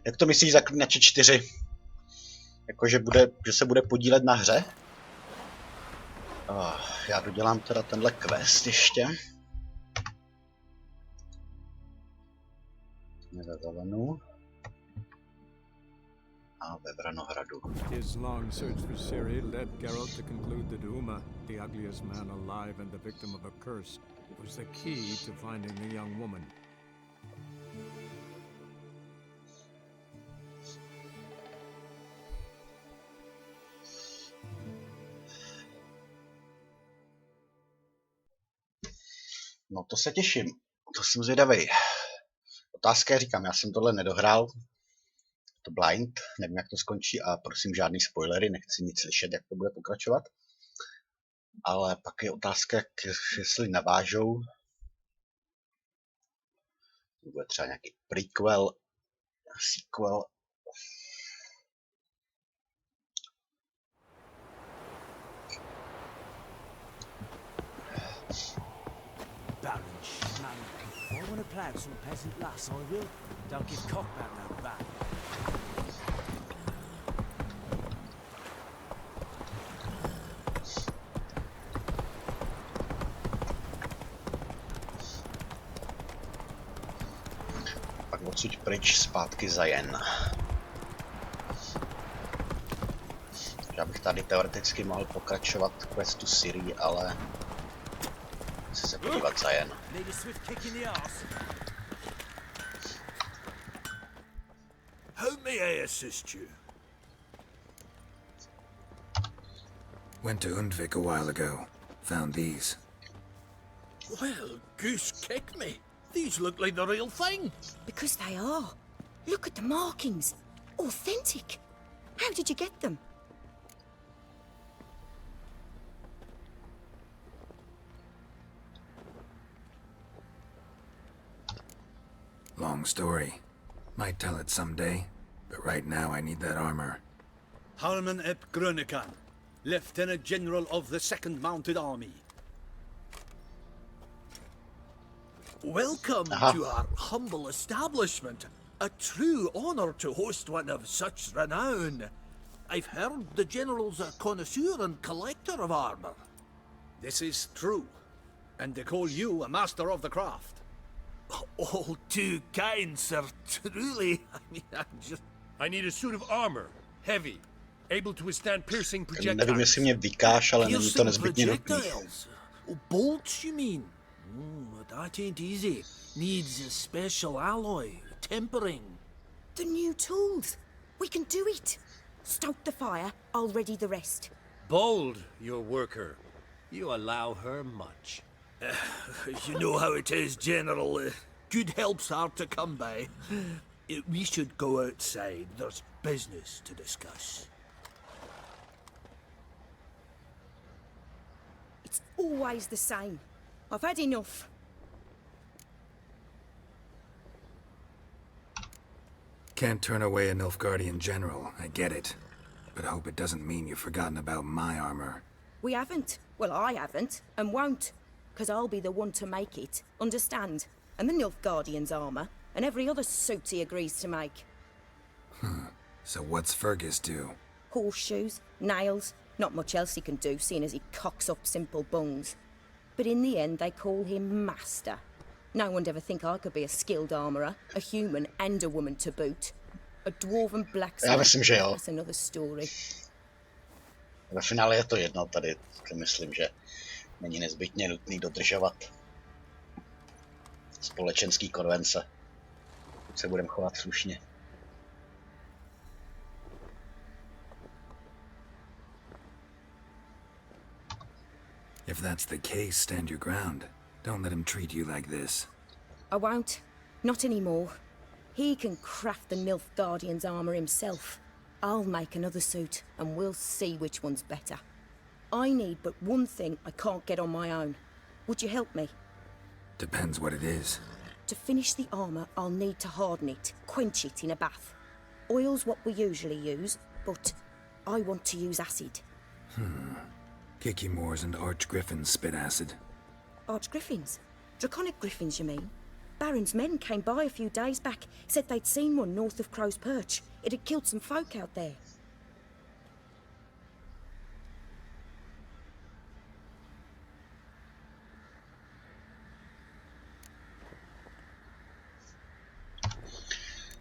Jak to myslíš Zaklínače 4? Jakože že se bude podílet na hře? Já dodělám teda tenhle quest ještě. Ve Velenu. A ve Vranohradu. His long search for Ciri led Geralt to conclude that Uma, the ugliest man alive and the victim of a curse, was the key to finding the young woman. No to se těším. To jsem zvědavej. Otázka je, říkám, já jsem tohle nedohrál. To blind, nevím, jak to skončí a prosím žádný spoilery, nechci nic slyšet, jak to bude pokračovat. Ale pak je otázka, jestli navážou. To bude třeba nějaký prequel, sequel. Baron Schman. I want to plough some peasant lass, I will. Don't give cockback no back. Pak odsud pryč zpátky za Jen. Já bych tady teoreticky mohl pokračovat questu Ciri, ale chci se podívat za Jen. How may I assist you? Went to Undvik a while ago. Found these. Well, goose kick me. These look like the real thing. Because they are. Look at the markings. Authentic. How did you get them? Long story. Might tell it someday, but right now I need that armor. Harman ep Grönekan, Lieutenant General of the 2nd Mounted Army. Welcome to our humble establishment. A true honor to host one of such renown. I've heard the General's a connoisseur and collector of armor. This is true, and they call you a master of the craft. All too kind, sir. Truly. I mean, I need a suit of armor. Heavy. Able to withstand piercing projectiles. Nevím, jestli mě vykáš, ale není to nezbytně nutné. Bolts, you mean? That ain't easy. Needs a special alloy. Tempering. The new tools. We can do it. Stoke the fire, I'll ready the rest. Bold, your worker. You allow her much. You know how it is, General. Good help's hard to come by. We should go outside. There's business to discuss. It's always the same. I've had enough. Can't turn away a Nilfgaardian general, I get it. But hope it doesn't mean you've forgotten about my armor. We haven't. Well, I haven't, and won't. Because I'll be the one to make it, understand? And the Nilfgaardian's armor, and every other suit he agrees to make. So what's Fergus do? Horseshoes, nails, not much else he can do, seeing as he cocks up simple bungs. But in the end, they call him Master. No one'd ever think I could be a skilled armourer, a human and a woman to boot. A dwarven blacksmith, Já myslím, že jo. that's another story. Ve finále je to jedno, tady myslím, že není nezbytně nutný dodržovat společenský konvence, pokud se budeme chovat slušně. If that's the case, stand your ground. Don't let him treat you like this. I won't. Not anymore. He can craft the Nilfgaardian's armour himself. I'll make another suit, and we'll see which one's better. I need but one thing I can't get on my own. Would you help me? Depends what it is. To finish the armour, I'll need to harden it, quench it in a bath. Oil's what we usually use, but I want to use acid. Kicky Moors and Archgriffins spit acid. Archgriffins. Draconic griffins, you mean? Baron's men came by a few days back, said they'd seen one north of Crow's Perch. It had killed some folk out there.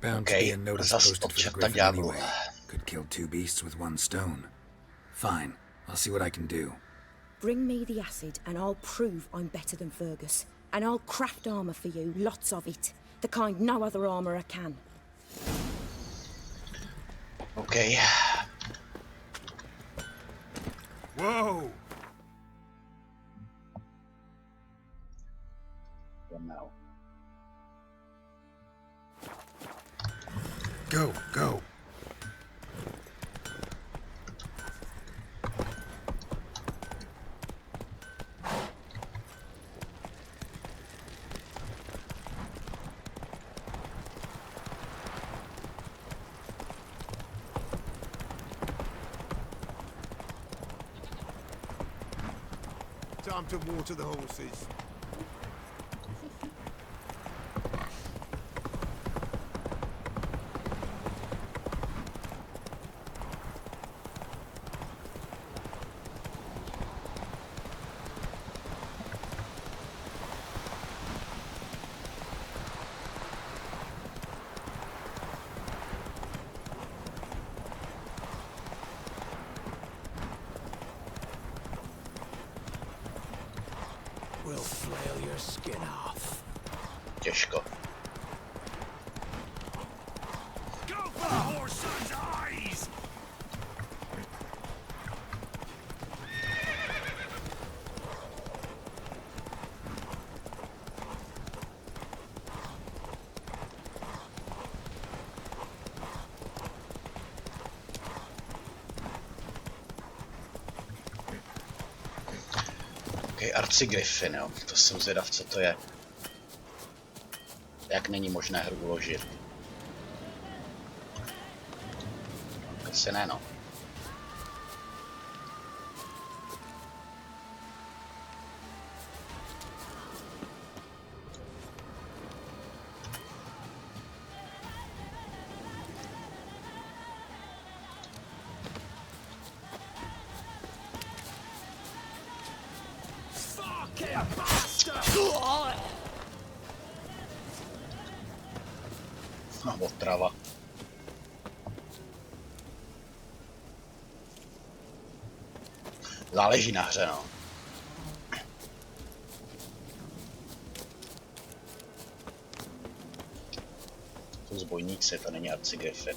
Bound to be a notice posted for the griffin anyway. Could kill 2 beasts with 1 stone. Fine, I'll see what I can do. Bring me the acid and I'll prove I'm better than Fergus. And I'll craft armour for you, lots of it. The kind no other armourer can. Okay. Whoa! Well, now. Go, go. Time to water the horses. We'll flail your skin off. Těžko. Go for the horse's eyes! Okay, arcigriffin, jo. To jsem zvědav, co to je. Jak není možné hru uložit. Asi ne, no. No, otrava. Záleží na hře, no. To zbojníci, to není arcigriffin.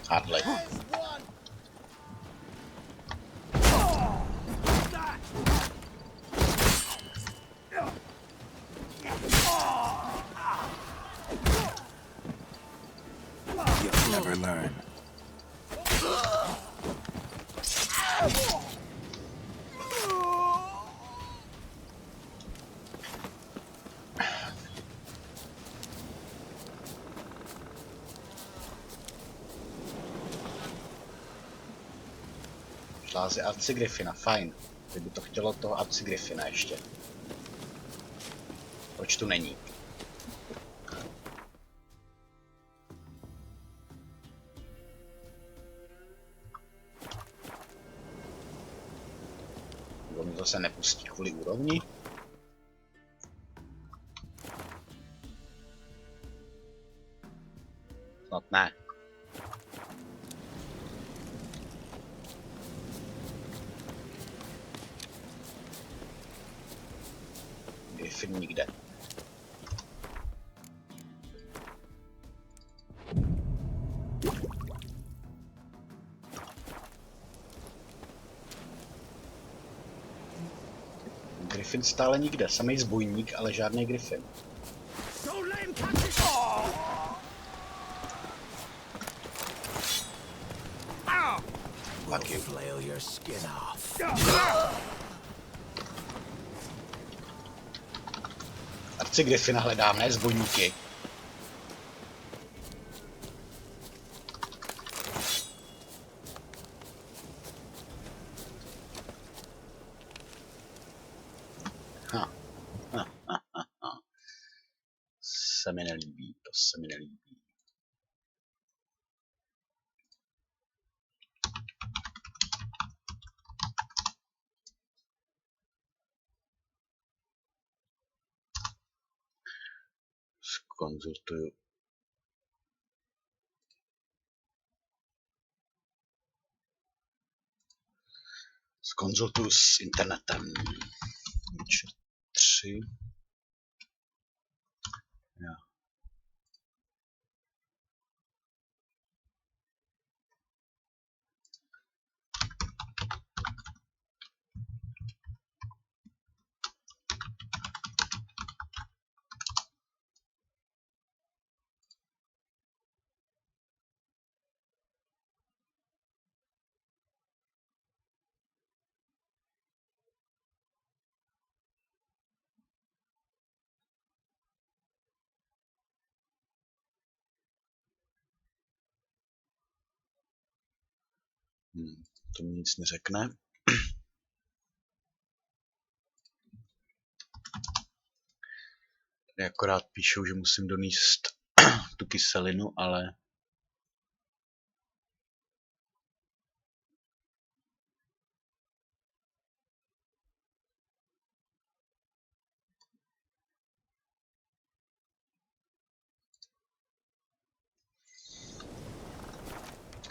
Hardly. You'll never learn. Žlázy arcigriffina, fajn. Kdyby to chtělo toho arcigriffina ještě. Proč tu není? Kdo mi to se nepustí kvůli úrovni? Snad ne. Griffin nikde. Griffin stále nikde, samej zbojník, ale žádný Griffin. Fuck you. Flail your skin off. Arcigriffina hledám, ne zbojníky. se mi nelíbí, to se mi nelíbí. Konzultuju. Zkonzultuju s internetem. 3. Ja. To mi nic neřekne. Tady akorát píšou, že musím donést tu kyselinu, ale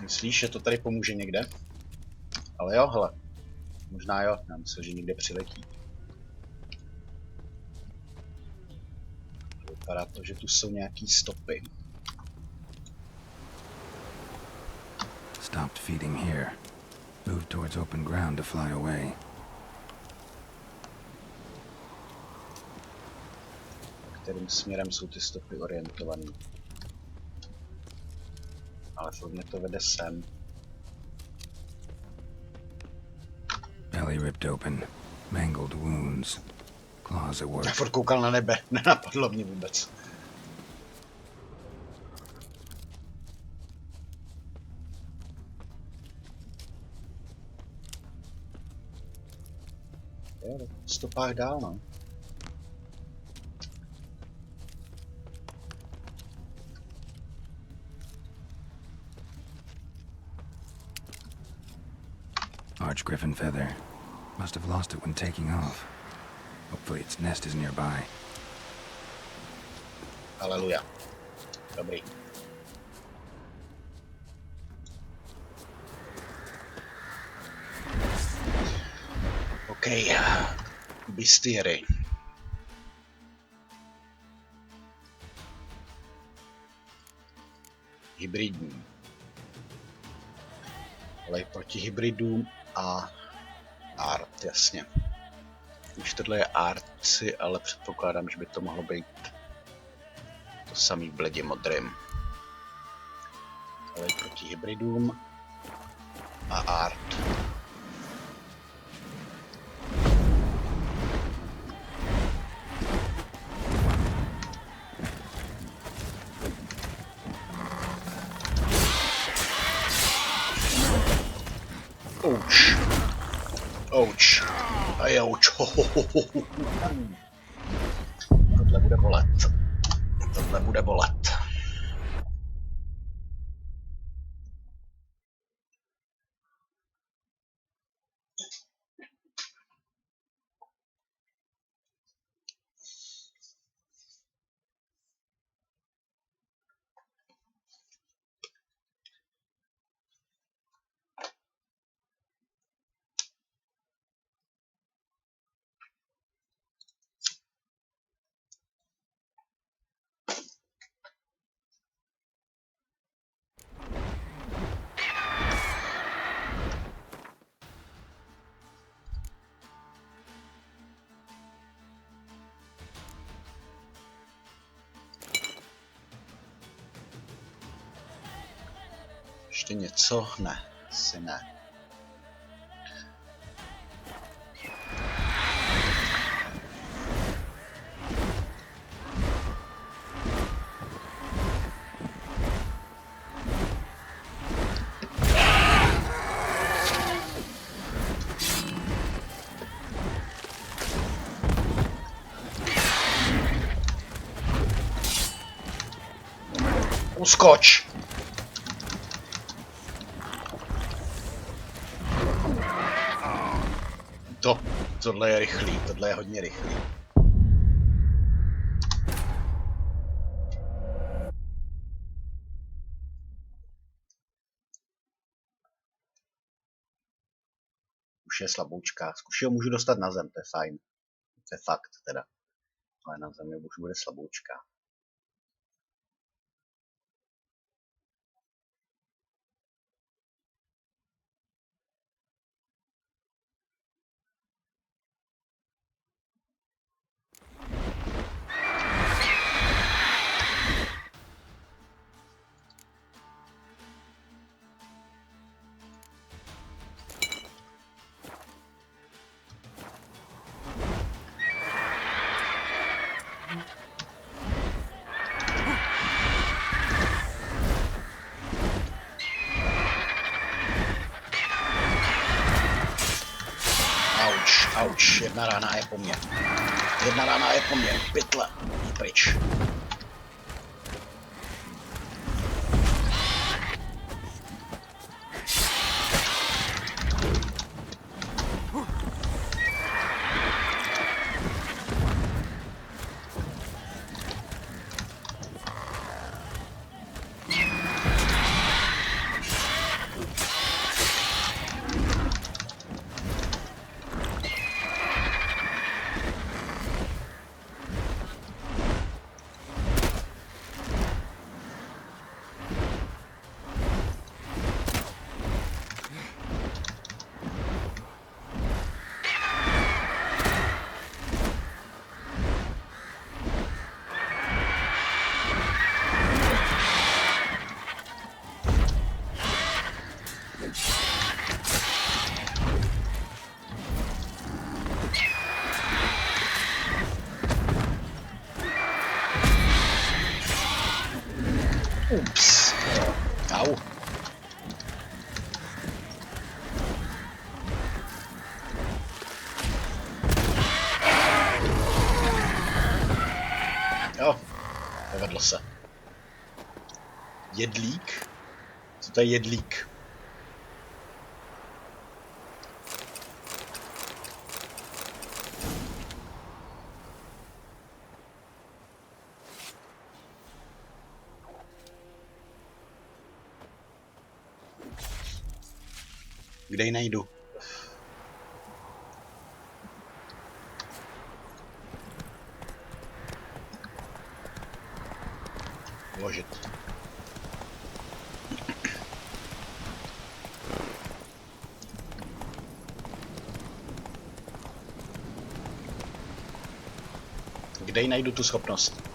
myslíš, že to tady pomůže někde? Ale jo, hele. Možná jo, já myslím, že někde přiletí. Vypadá to, že tu jsou nějaký stopy. Stopped feeding here. Moved towards open ground to fly away. Kterým směrem jsou ty stopy orientované? Ale furt mě to vede sem. Belly ripped open. Mangled wounds. Claws at work. Já furt koukal na nebe, nenapadlo mě vůbec. Je, v stopách dál, no. Arch griffin feather. Must have lost it when taking off. Hopefully its nest is nearby. Haleluja. Dobrý. OK. Bistiery. Hybridní. Ale proti hybridům a art, jasně. Už tohle je arci, ale předpokládám, že by to mohlo být to samý v bledě modrým. Ale proti hybridům a art. Ouch. Ouch. A ouch. Tohle bude bolet. Tohle bude bolet. Ještě něco? Ne, asi ne. Uskoč! Tohle je rychlý, tohle je hodně rychlý. Už je slaboučka. Zkuši ho můžu dostat na zem, to je fajn. To je fakt teda. Ale na zemi už bude slaboučka. Auč, jedna rána je po mně. Jedna rána je po mně, pytle, pryč. Ups. Au. Jo, povedlo se. Jedlík? Co to je jedlík? Kde ji najdu? Vložit. Kde ji najdu tu schopnost?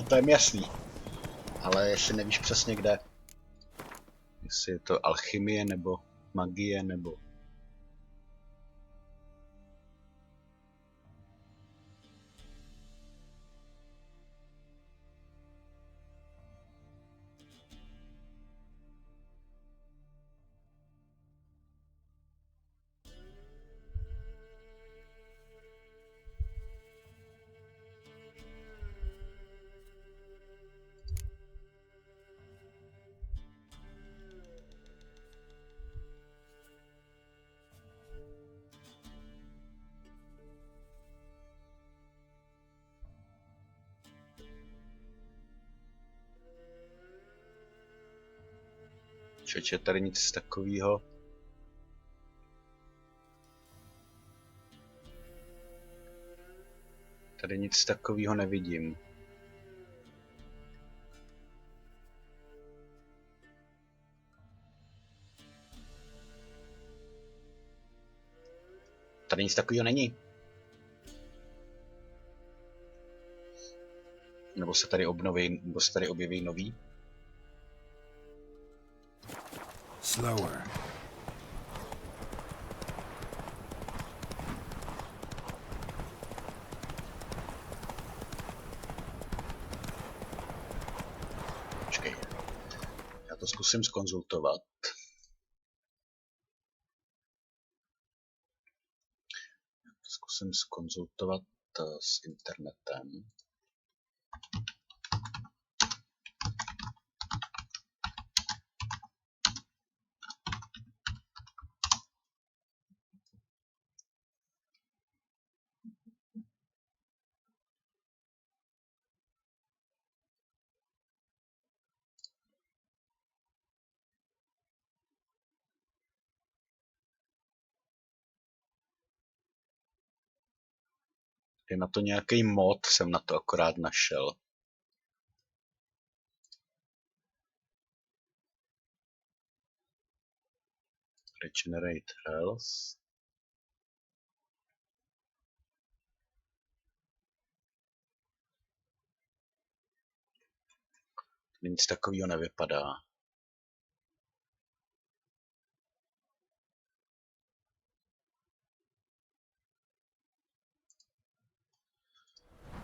To je mi jasný. Ale ještě nevíš přesně kde. Jestli je to alchymie, nebo magie, nebo... Čeče, tady nic takového. Tady nic takového nevidím. Tady nic takového není. Nebo se tady objeví nový? Slower. Počkej. Já to zkusím zkonzultovat. Musím zkonzultovat s internetem. Je na to nějaký mod, jsem na to akorát našel. Regenerate health. Nic takového nevypadá.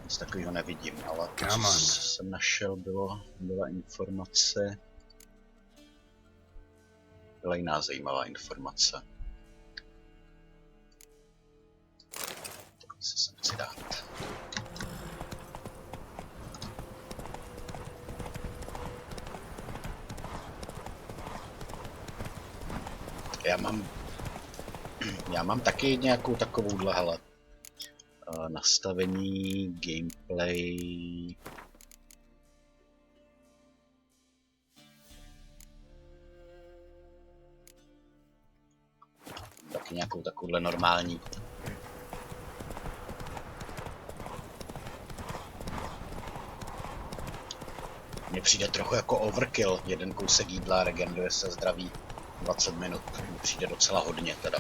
Nic takového nevidím, ale to, co jsem našel, byla informace. Byla jiná zajímavá informace. Tak se sem chci dát. Já mám taky nějakou takovouhle, hele, nastavení, gameplay. Taky nějakou takovouhle normální. Mně přijde trochu jako overkill, jeden kousek jídla, regeneruje se zdraví 20 minut, mně přijde docela hodně teda.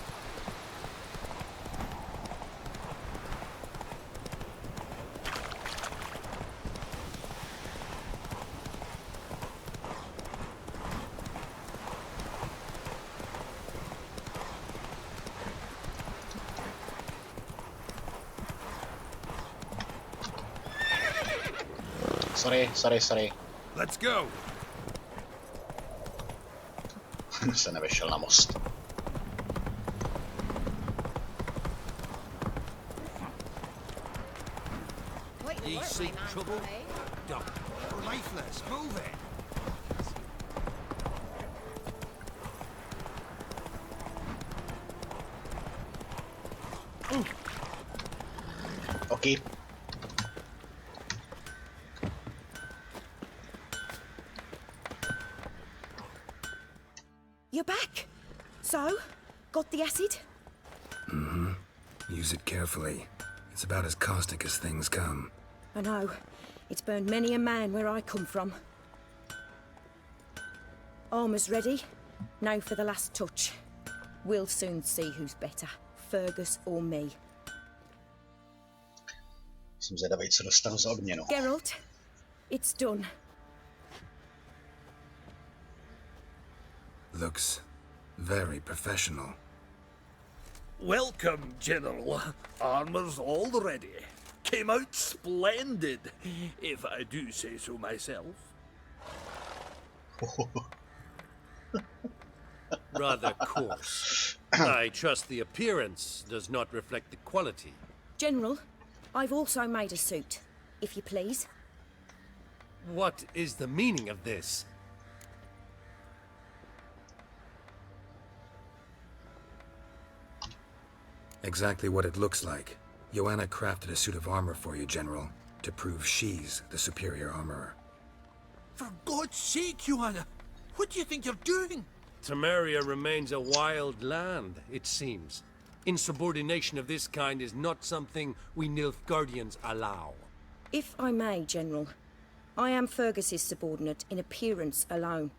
Sorry. Let's go. Se nevešel na most. You seek trouble? Doctor, we're lifeless. Move it. Okay. You're back. So, got the acid? Mm-hmm. Use it carefully. It's about as caustic as things come. I know. It's burned many a man where I come from. Armour's ready. Now for the last touch. We'll soon see who's better, Fergus or me. Jsem zvědavý, co dostanu za odměnu. Geralt, it's done. Looks very professional. Welcome, General. Armour's all ready. Came out splendid, if I do say so myself. Rather coarse. I trust the appearance does not reflect the quality. General, I've also made a suit, if you please. What is the meaning of this? Exactly what it looks like. Joanna crafted a suit of armor for you, General, to prove she's the superior armorer. For God's sake, Joanna, what do you think you're doing? Temeria remains a wild land, it seems. Insubordination of this kind is not something we Nilfgaardians allow. If I may, General, I am Fergus's subordinate in appearance alone.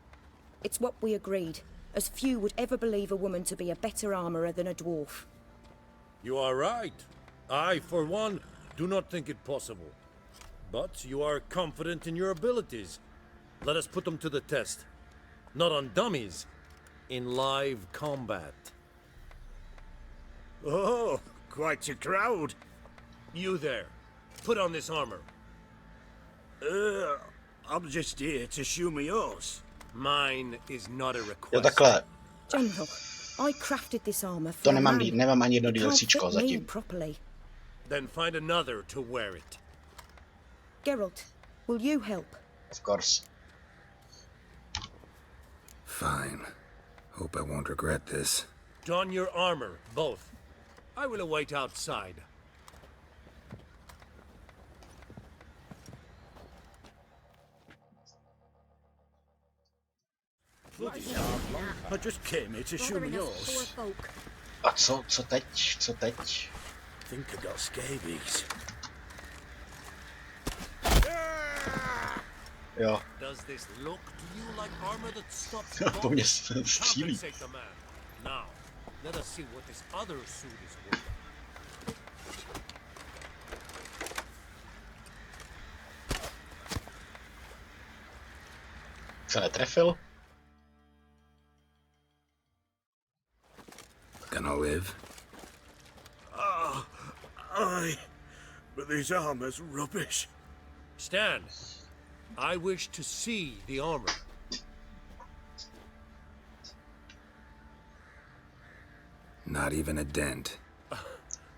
It's what we agreed, as few would ever believe a woman to be a better armourer than a dwarf. You are right. I, for one, do not think it possible. But you are confident in your abilities. Let us put them to the test. Not on dummies, in live combat. Oh, quite a crowd. You there, put on this armor. I'm just here to show me yours. Mine is not a Jo, request. takhle. General, I crafted this armor for To a nemám, man. nemám ani jedno It can't DLCčko fit me zatím. properly. Then find another to wear it. Geralt, will you help? Of course. Fine. Hope I won't regret this. Don your armor, both. I will await outside. I just came here to show me yours. A co teď? Co teď? Think I got scabies. Jo. Does this look to you like armor that stops Po mně střílí. Compensate the man. Now, let us see what this other suit is worth. Se netrefil? Gonna live? Aye, but this armor's rubbish. Stand. I wish to see the armor. Not even a dent.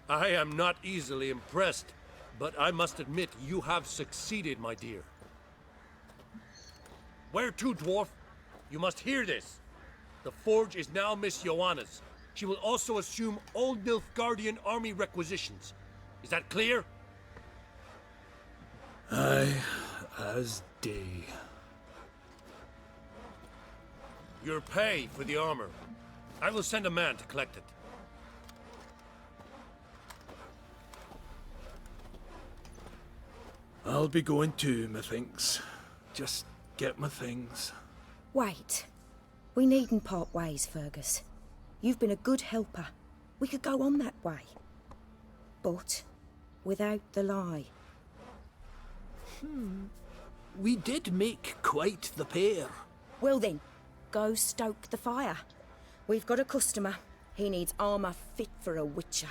I am not easily impressed, but I must admit you have succeeded, my dear. Where to, dwarf? You must hear this. The forge is now Miss Joanna's. She will also assume all Nilfgaardian army requisitions. Is that clear? Aye, as day. Your pay for the armor. I will send a man to collect it. I'll be going too, methinks. Just get my things. Wait. We needn't part ways, Fergus. You've been a good helper. We could go on that way. But without the lie. We did make quite the pair. Well then, go stoke the fire. We've got a customer. He needs armour fit for a witcher.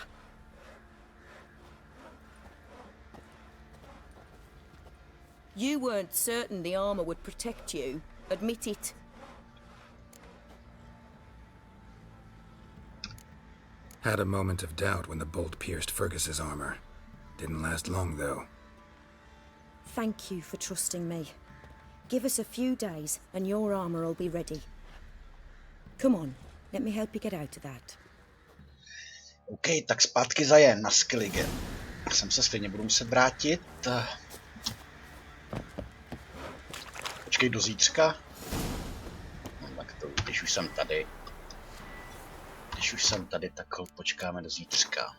You weren't certain the armour would protect you. Admit it. Had a moment of doubt when the bolt pierced Fergus's armor. Didn't last long, though. Thank you for trusting me. Give us a few days and your armour will be ready. Come on, let me help you get out of that. OK, tak zpátky za jen na Skellige. Sem se stejně budu muset vrátit. Počkej do zítřka. No, tak to, když už jsem tady. Když už jsem tady, tak počkáme do zítřka.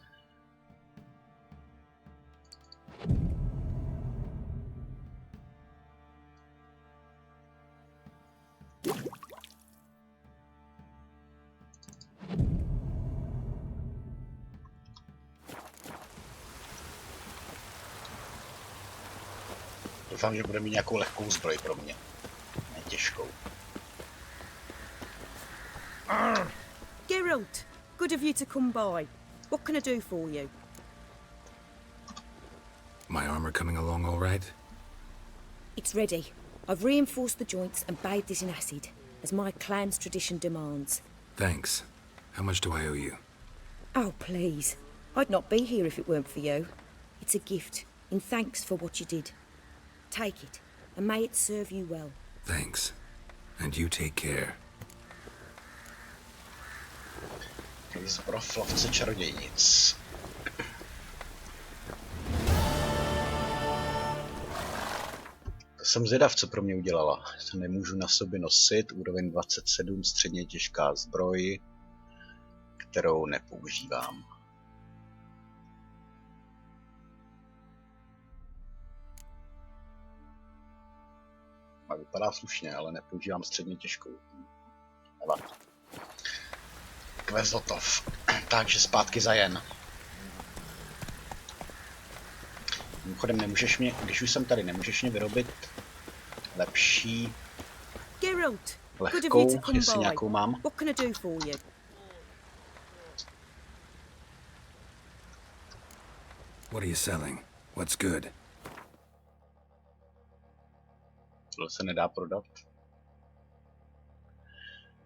Doufám, že bude mít nějakou lehkou zbroj pro mě. Ne těžkou. Geralt, good of you to come by. What can I do for you? My armor coming along all right? It's ready. I've reinforced the joints and bathed it in acid, as my clan's tradition demands. Thanks. How much do I owe you? Oh, please. I'd not be here if it weren't for you. It's a gift, in thanks for what you did. Take it, and may it serve you well. Thanks. And you take care. Zbroja flavce čarodějnic. To jsem zvědav, co pro mě udělala. To nemůžu na sobě nosit, úroveň 27, středně těžká zbroj, kterou nepoužívám. A vypadá slušně, ale nepoužívám středně těžkou. Nevadí. Kvezotov. Takže zpátky za jen. Mimochodem nemůžeš mě, když už jsem tady, nemůžeš mě vyrobit lepší Geralt, lehkou, jestli nějakou mám. What can I do for you? What are you selling? What's good? Tohle se nedá prodat.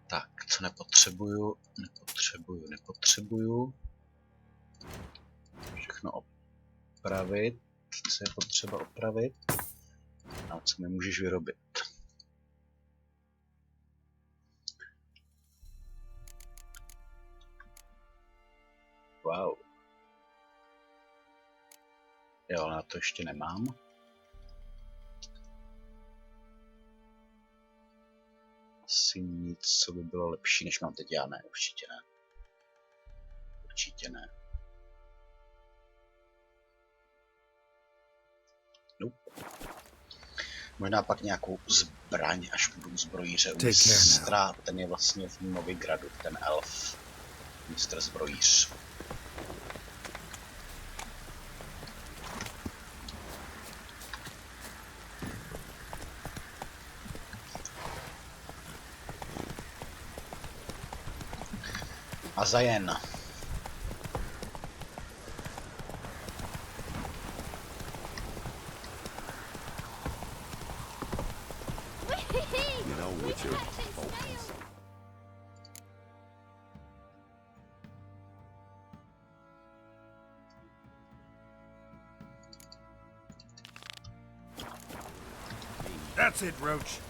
Tak, co nepotřebuju? Nepotřebuju. Všechno opravit. Co je potřeba opravit? A co mi můžeš vyrobit? Wow. Jo, ale na to ještě nemám. Asi nic, co by bylo lepší, než mám teď já, ne, určitě ne. Určitě ne. Nope. Možná pak nějakou zbraň, až budu zbrojíře u mistra. Ten je vlastně v Novigradu, ten elf. Mistr zbrojíř. A zajen. That's it, Roach.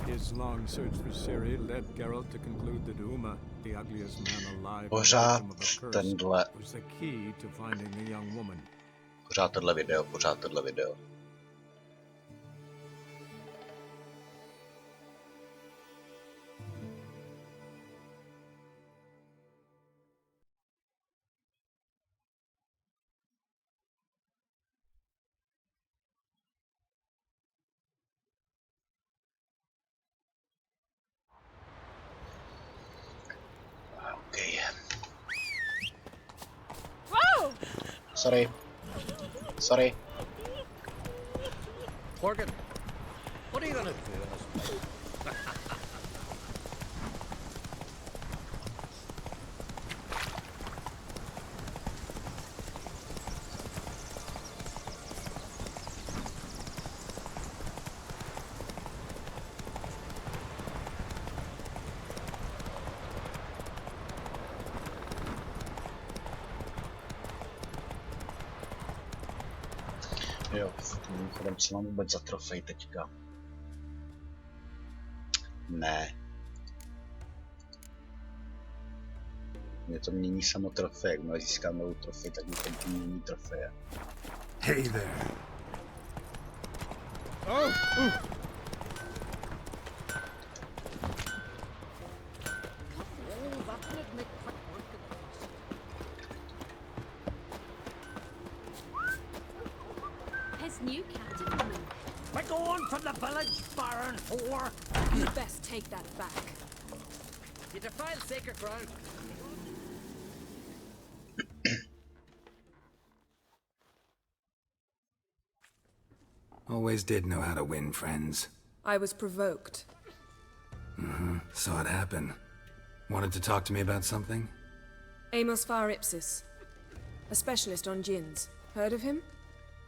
His long search for Ciri led Geralt to conclude that Uma, the ugliest man alive, Pořád and the victim of a tenhle. curse, was the key to finding the young woman. Pořád tohle video, pořád tohle video. Okay. Whoa! Sorry. Sorry. Morgan, what are you gonna do? Jo, mimochodem, co mám vůbec za trofej teďka? Ne. Mě to mění samo trofej, jakmile získám novou trofej, tak mě to mění trofeje. Hey there. Oh! His new captain coming. We're going from the village, Baron whore. You'd best take that back. You defile sacred ground. Always did know how to win friends. I was provoked. Saw it happen. Wanted to talk to me about something? Amos Var Ipsis, a specialist on djinns. Heard of him?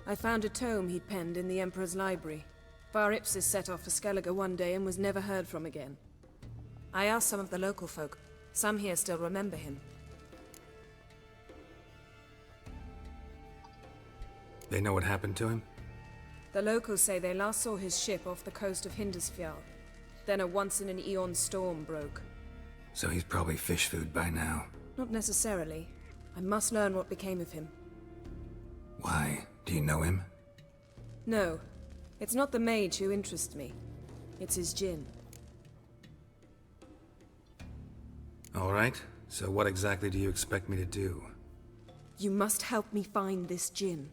I found a tome he'd penned in the Emperor's library. Var Ipsis set off for Skellige one day and was never heard from again. I asked some of the local folk. Some here still remember him. They know what happened to him? The locals say they last saw his ship off the coast of Hindisfjall. Then a once-in-an-eon storm broke. So he's probably fish food by now. Not necessarily. I must learn what became of him. Why? Do you know him? No. It's not the mage who interests me. It's his djinn. All right. So what exactly do you expect me to do? You must help me find this djinn.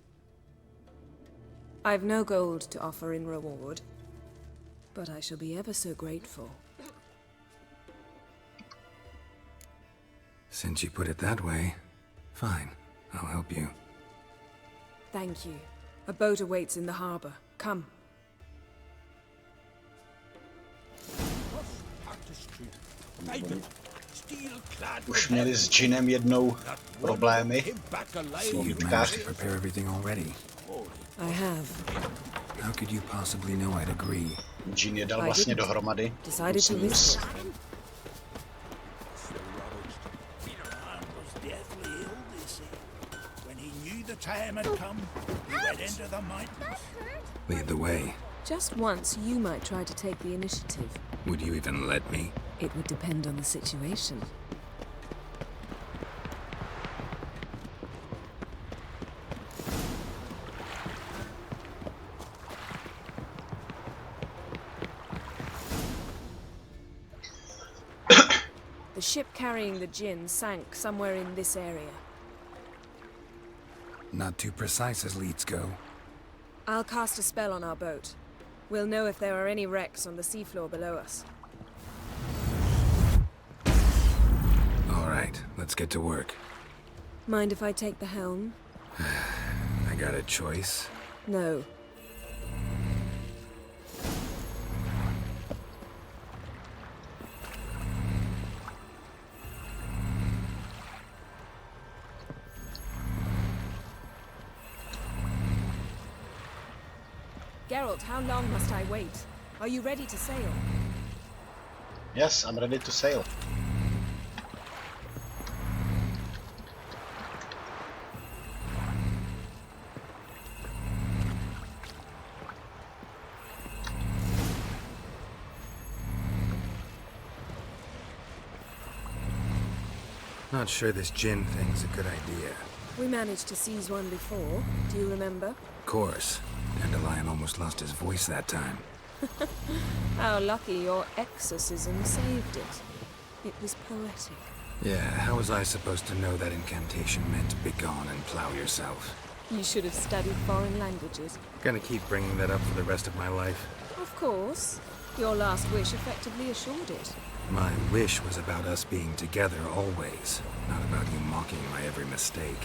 I've no gold to offer in reward, but I shall be ever so grateful. Since you put it that way, fine. I'll help you. Thank you. A boat awaits in the harbor. Come. Už měli s džinem jednou problémy. You've managed to prepare everything already. I have. How could you possibly know I'd agree? Džin je dal vlastně dohromady. Decided to risk it. Lead the way. Just once, you might try to take the initiative. Would you even let me? It would depend on the situation. The ship carrying the gin sank somewhere in this area. Not too precise as leads go. I'll cast a spell on our boat. We'll know if there are any wrecks on the seafloor below us. All right, let's get to work. Mind if I take the helm? I got a choice. No. Geralt, how long must I wait? Are you ready to sail? Yes, I'm ready to sail. Not sure this gin thing's a good idea. We managed to seize one before. Do you remember? Of course. Dandelion almost lost his voice that time. How lucky your exorcism saved it. It was poetic. Yeah, how was I supposed to know that incantation meant begone and plow yourself? You should have studied foreign languages. Gonna keep bringing that up for the rest of my life. Of course. Your last wish effectively assured it. My wish was about us being together always, not about you mocking my every mistake.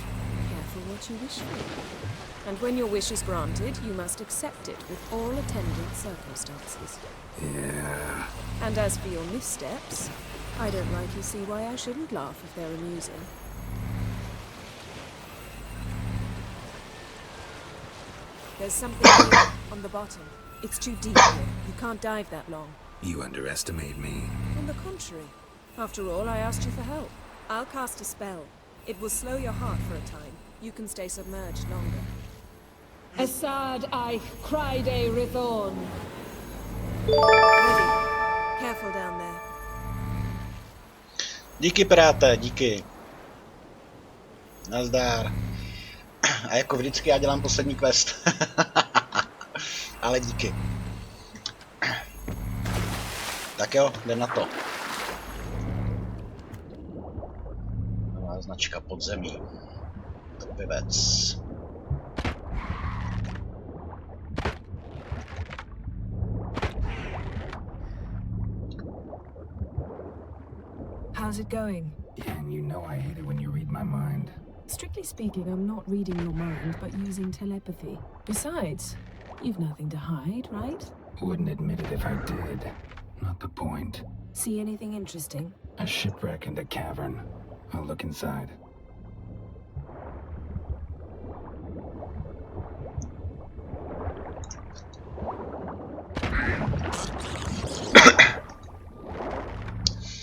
Careful what you wish for. And when your wish is granted, you must accept it with all attendant circumstances. Yeah. And as for your missteps, I don't rightly see why I shouldn't laugh if they're amusing. There's something here on the bottom. It's too deep here. You can't dive that long. You underestimate me. On the contrary. After all, I asked you for help. I'll cast a spell. It will slow your heart for a time. You can stay submerged longer. Assad I Criede Rithorn. Ready. Careful down there. Díky, piráte, díky. Nazdar. A jako vždycky já dělám poslední quest. Ale díky. Tak jo, jdem na to. Nová značka podzemí. Topivec. How's it going? And you know I hate it when you read my mind. Strictly speaking, I'm not reading your mind, but using telepathy. Besides, you've nothing to hide, right? Wouldn't admit it if I did. Not the point. See anything interesting? A shipwreck and a cavern. I'll look inside.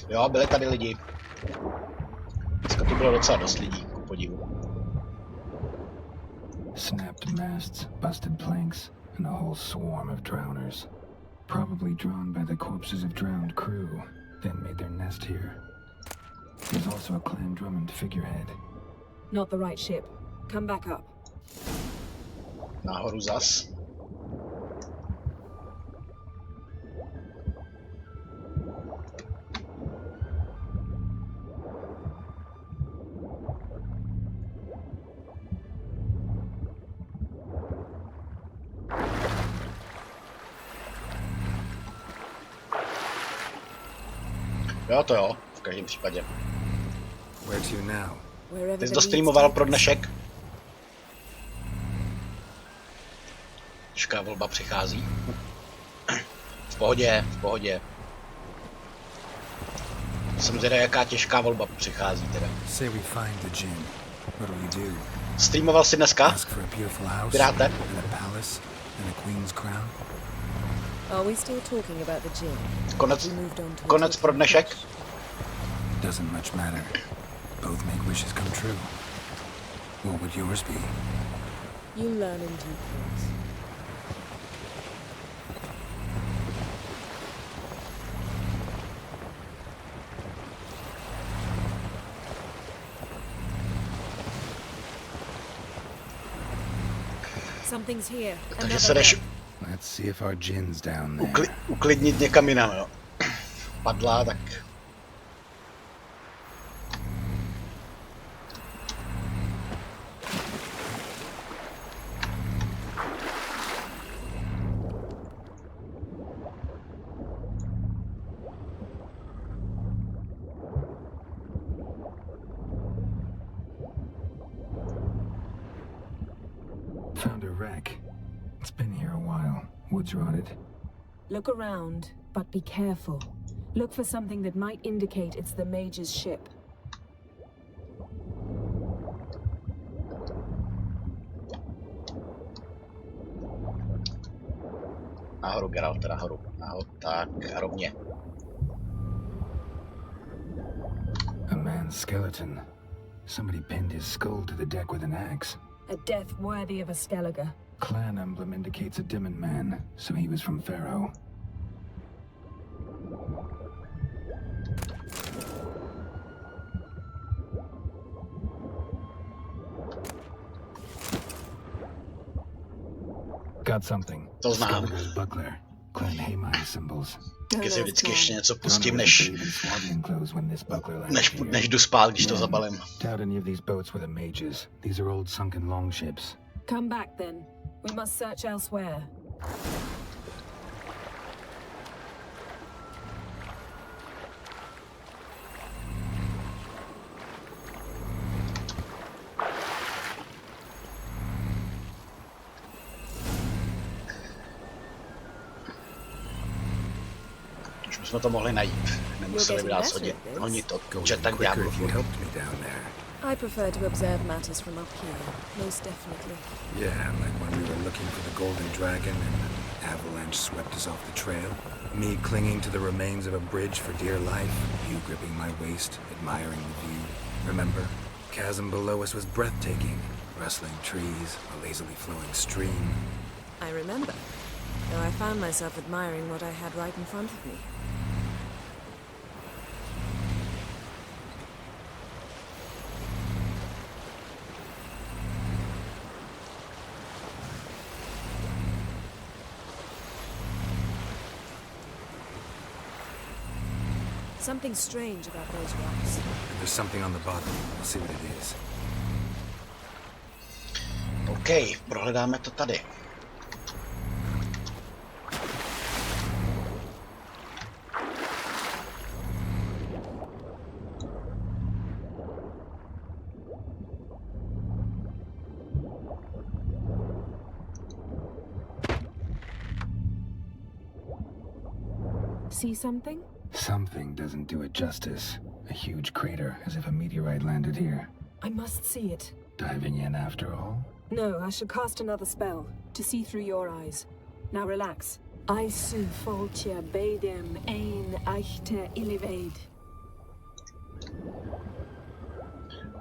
Jo, byli tady lidi. Dneska tu bylo docela dost lidí, ku podivu. Snapped masts, busted planks, and a whole swarm of drowners. Probably drawn by the corpses of drowned crew, then made their nest here. There's also a Clan Drummond figurehead. Not the right ship. Come back up. Nahoru zas. Jo, to jo, v každém případě. Where to now? Ty jsi dostreamoval pro dnešek? Těžká volba přichází. V pohodě, v pohodě. Jsem zvědavý, jaká těžká volba přichází teda. Say we find the djinn. What do you do? Streamoval jsi dneska? Ask for a beautiful house Piráte? and a palace and a queen's crown. Are we still talking about the djinn? Konec pro dnešek. Doesn't much matter. Both make wishes come true. What would yours be? You learn in due course. Something's here. Takže se jdeš Let's see if our djinn's down there. uklidnit někam jinam, jo. Padla, tak... Found a wreck. It's been here a while. Wood's rotted. Look around, but be careful. Look for something that might indicate it's the mage's ship. Nahoru, Geralt, nahoru. Nahoru, tak, rovně. A man's skeleton. Somebody pinned his skull to the deck with an axe. A death worthy of a Skelliger. Clan emblem indicates a Dimmen man, so he was from Pharaoh. Got something. To znám. Skelliger's buckler. Clan Haemai symbols. Taky si vždycky ještě něco pustím, než jdu spát, když to zabalím. Doubt any of these boats were the mages. These are old sunken longships. Come back then. We must search elsewhere. Už jsme to mohli najít. Nemuseli by nás honit od četa k ďáblu. I prefer to observe matters from up here, most definitely. Yeah, like when we were looking for the golden dragon and an avalanche swept us off the trail. Me clinging to the remains of a bridge for dear life, you gripping my waist, admiring the view. Remember? Chasm below us was breathtaking. Rustling trees, a lazily flowing stream. I remember, though I found myself admiring what I had right in front of me. Something strange about those rocks. There's something on the bottom. We'll see what it is. OK, prohledáme to tady. See something? Something doesn't do it justice. A huge crater, as if a meteorite landed here. I must see it. Diving in after all? No, I should cast another spell, to see through your eyes. Now relax. I su foltia beidem ein eichte ilivaid.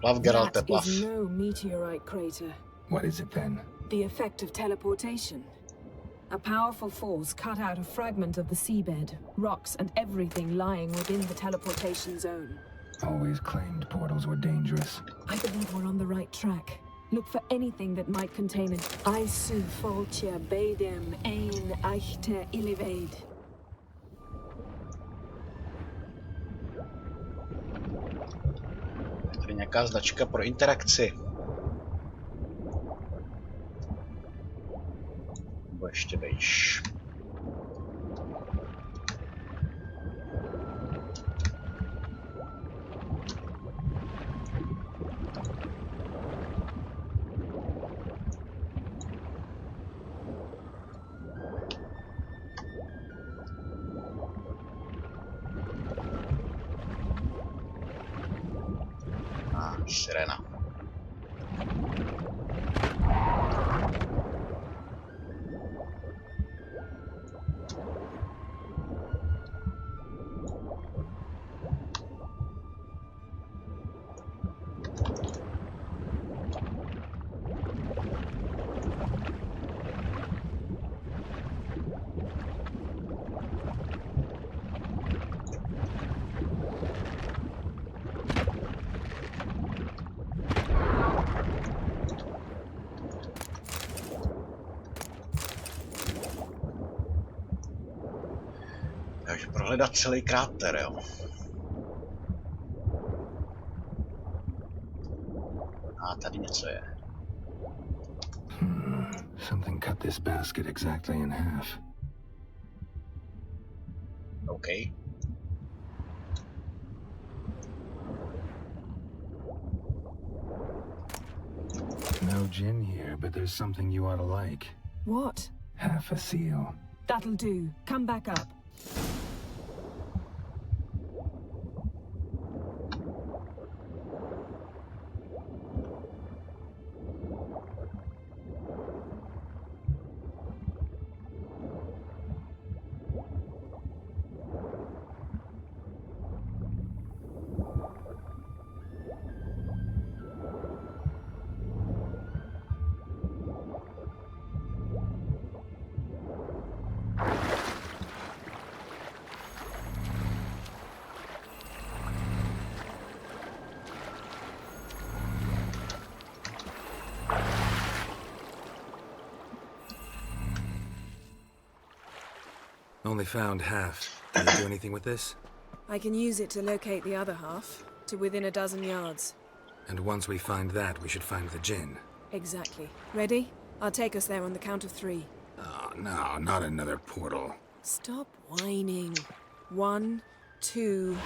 Plav, Geralt, That plav. is no meteorite crater. What is it then? The effect of teleportation. A powerful force cut out a fragment of the seabed, rocks and everything lying within the teleportation zone. Always claimed portals were dangerous. I believe we're on the right track. Look for anything that might contain an Isu Foltia Beidem Ein Eichte Ilivaid. Tady nějaká značka pro interakci. Nebo ještě vejš. Sirena. Takže prohledat celý kráter, jo. A tady něco je. Something cut this basket exactly in half. OK. No gin here, but there's something you ought to like. What? Half a seal. That'll do. Come back up. Only found half. Can you do anything with this? I can use it to locate the other half, to within a dozen yards. And once we find that, we should find the gin. Exactly. Ready? I'll take us there on the count of 3. Oh, no, not another portal. Stop whining. 1, 2...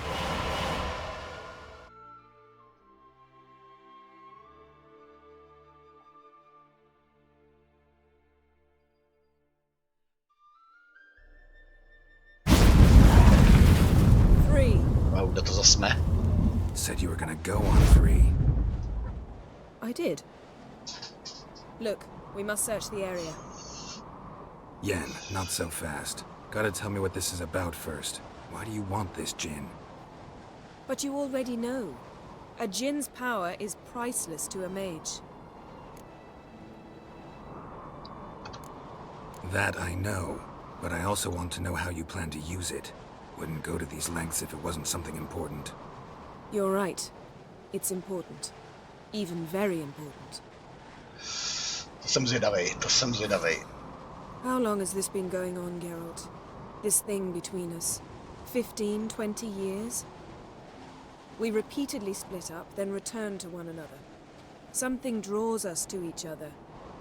Wow, kdo to zas jsme? Said you were gonna go on 3. I did. Look, we must search the area. Yen, not so fast. Gotta tell me what this is about first. Why do you want this gin? But you already know. A djinn's power is priceless to a mage. That I know, but I also want to know how you plan to use it. Wouldn't go to these lengths if it wasn't something important. You're right. It's important. Even very important. To jsem zvědavej. How long has this been going on, Geralt? This thing between us? 15, 20 years? We repeatedly split up, then returned to one another. Something draws us to each other,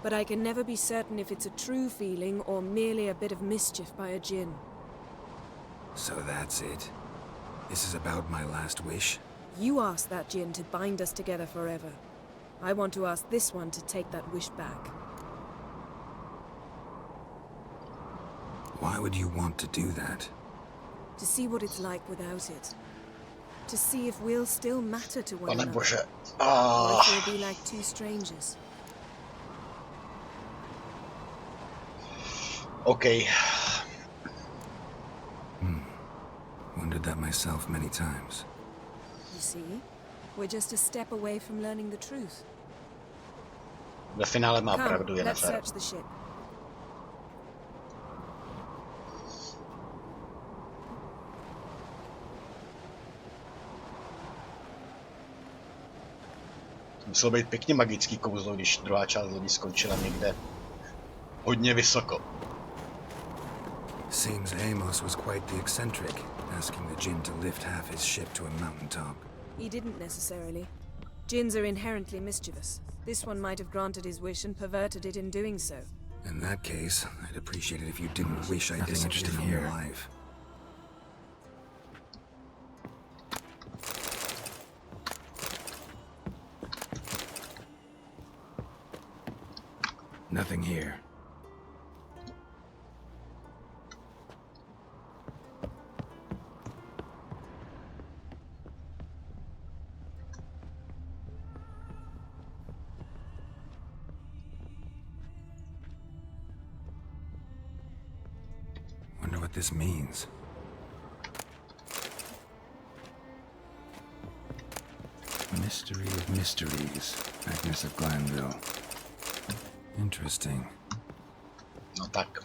but I can never be certain if it's a true feeling or merely a bit of mischief by a djinn. So that's it. This is about my last wish? You asked that djinn to bind us together forever. I want to ask this one to take that wish back. Why would you want to do that? To see what it's like without it. To see if we'll still matter to one another. Bože. Or if we'll be like two strangers. OK. Wondered that myself many times. You see? We're just a step away from learning the truth. Ve finále má Come, pravdu, let's Yennefer. search the ship. To muselo být pěkně magický kouzlo, když druhá část lodi skončila někde hodně vysoko. Seems Amos was quite the eccentric, asking the djinn to lift half his ship to a mountaintop. He didn't necessarily. Djinns are inherently mischievous. This one might have granted his wish and perverted it in doing so. In that case, I'd appreciate it if you didn't wish I Nothing disappeared interesting from your here. life. Nothing here. this means. Mystery of mysteries, Agnes of Glanville. Interesting. No tak.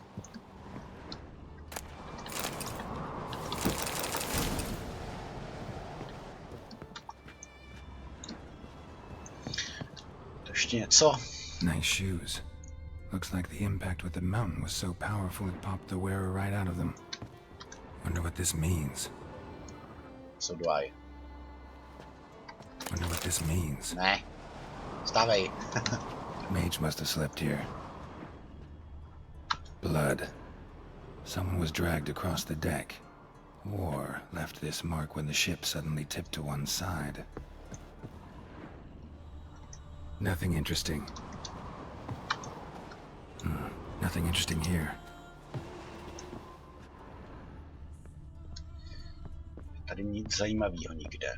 To ještě něco? Nice shoes. Looks like the impact with the mountain was so powerful it popped the wearer right out of them. Wonder what this means. So do I. Wonder what this means. Ne. Stávej. Mage must have slept here. Blood. Someone was dragged across the deck. Or left this mark when the ship suddenly tipped to one side. Nothing interesting. Nothing interesting here. Tady nic zajímavého nikde.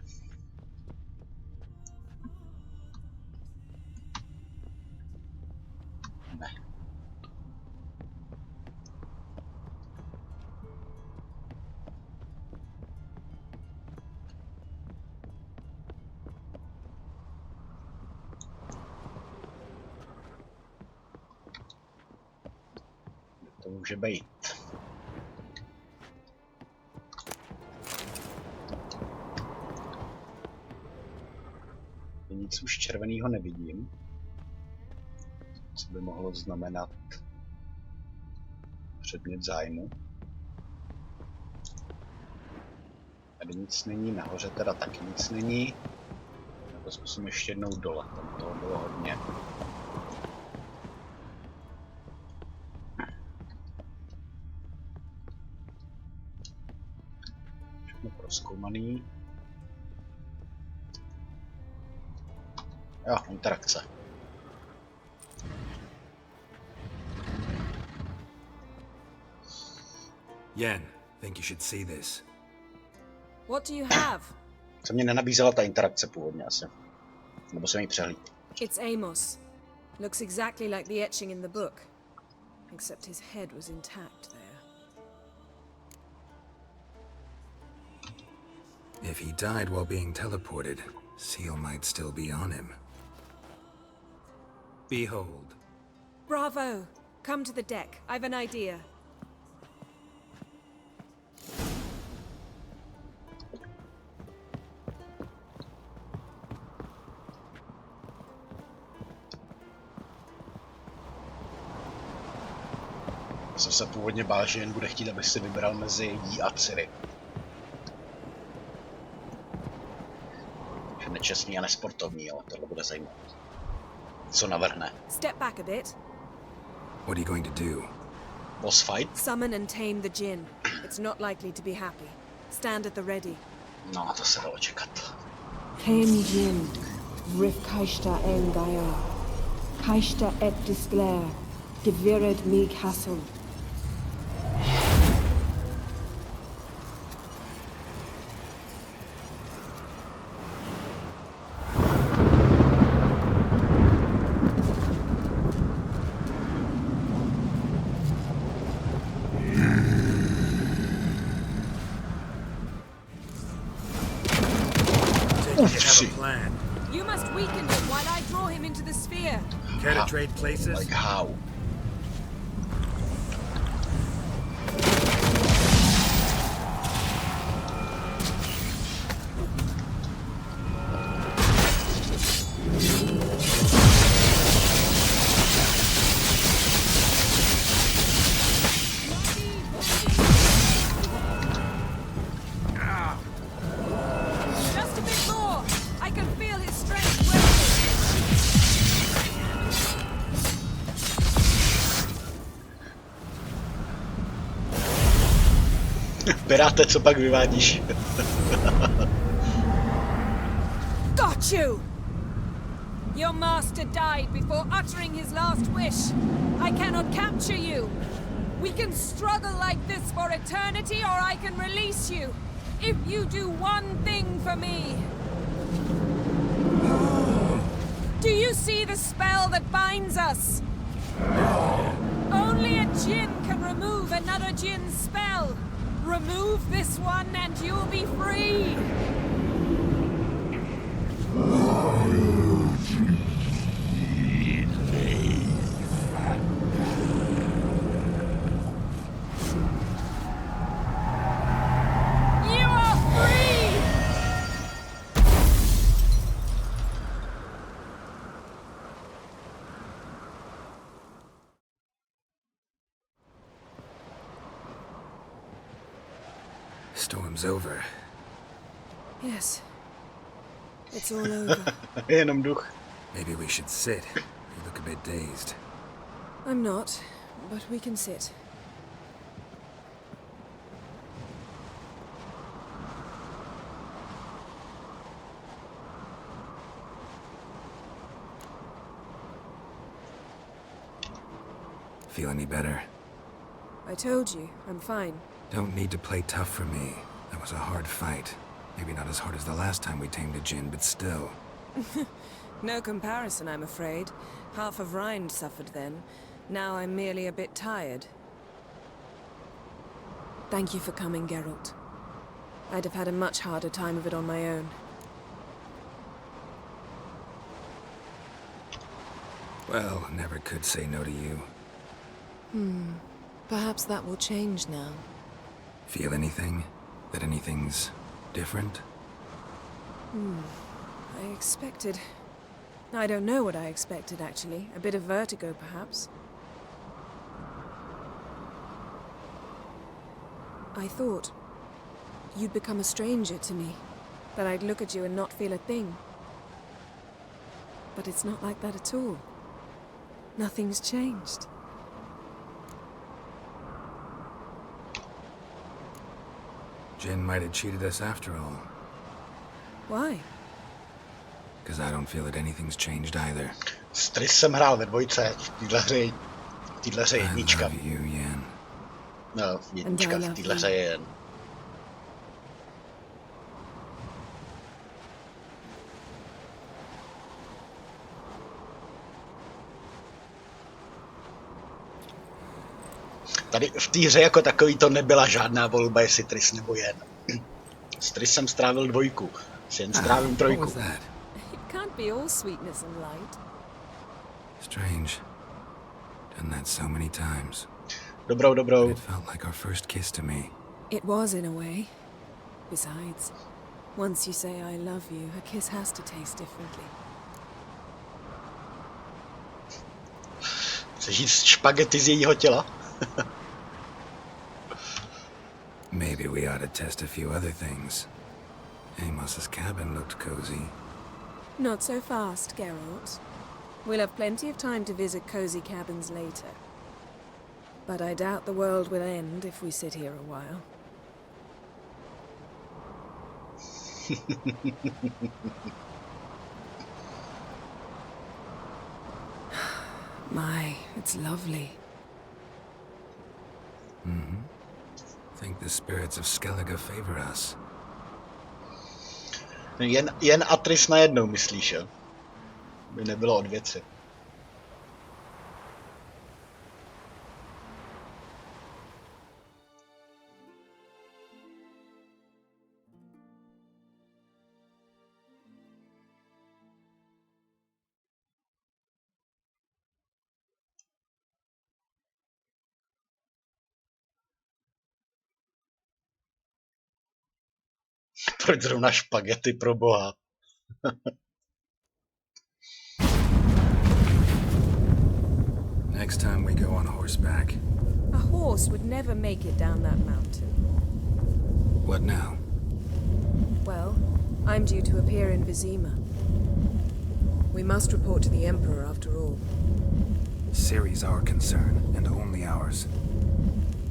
Ne. To může být. Nic už červeného nevidím, co by mohlo znamenat předmět zájmu. Tady nic není, nahoře teda taky nic není. Já to zkusím ještě jednou dole, tam toho bylo hodně. Všechno prozkoumaný. Jo, interakce. Yen, think you should see this. What do you have? Co mě nenabízela ta interakce původně asi. Nebo jsem ji přehlídl. It's Amos. Looks exactly like the etching in the book. Except his head was intact there. If he died while being teleported, Seal might still be on him. Behold. Bravo! Come to the deck. I've an idea. Jsem se původně bál, že jen bude chtít, aby si vybral mezi jí a Ciri. Že nečestný a nesportovní, ale tohle bude zajímavé. Co navrhne? Step back a bit. What are you going to do? Boss fight? Summon and tame the djinn. It's not likely to be happy. Stand at the ready. No, na to se dalo čekat. Tame Jin, Rif Kaishta en Gaia, Kaishta et Disglair, Gevired Meek Hassel. You must weaken him while I draw him into the sphere. Care to trade places? Like how? Just a bit more. I can feel his strength waning. Piráte, co pak vyvádíš? Got you! Your master died before uttering his last wish. I cannot capture you. We can struggle like this for eternity, or I can release you. If you do one thing for me. Do you see the spell that binds us? Only a djinn can remove another djinn's spell. Remove this one and you'll be free. You are free! Storm's over. Yes. It's all over. Jenom duch. Maybe we should sit. You look a bit dazed. I'm not, but we can sit. Feel any better? I told you, I'm fine. Don't need to play tough for me. That was a hard fight. Maybe not as hard as the last time we tamed a djinn, but still. No comparison, I'm afraid. Half of Rind suffered then. Now I'm merely a bit tired. Thank you for coming, Geralt. I'd have had a much harder time of it on my own. Well, never could say no to you. Perhaps that will change now. Feel anything? That anything's different? I expected... I don't know what I expected, actually. A bit of vertigo, perhaps. I thought you'd become a stranger to me. That I'd look at you and not feel a thing. But it's not like that at all. Nothing's changed. Jinn might have cheated us after all. Why? Because I don't feel that anything's changed either. S Triss jsem hrál ve dvojce, v téhle hře jednička. I love you, Yen. No, jednička, v téhle hře je jen. Tady v té hře jako takový to nebyla žádná volba, jestli Triss nebo Jen. S Triss jsem strávil dvojku, s Jen strávím trojku. It can't be all sweetness and light. Strange. Done that so many times. Dobrou. It felt like our first kiss to me. It was in a way. Besides, once you say I love you, a kiss has to taste differently. Chceš jíst špagety z jejího těla? Maybe we ought to test a few other things. Amos's cabin looked cozy. Not so fast, Geralt. We'll have plenty of time to visit cozy cabins later. But I doubt the world will end if we sit here a while. My, it's lovely. Think the spirits of Skellige favor us. Jen a Triss najednou, myslíš, jo? By nebylo od věci. Proč zrovna špagety, pro boha? Next time we go on horseback. A horse would never make it down that mountain. What now? Well, I'm due to appear in Vizima. We must report to the Emperor after all. Ciri's our concern, and only ours.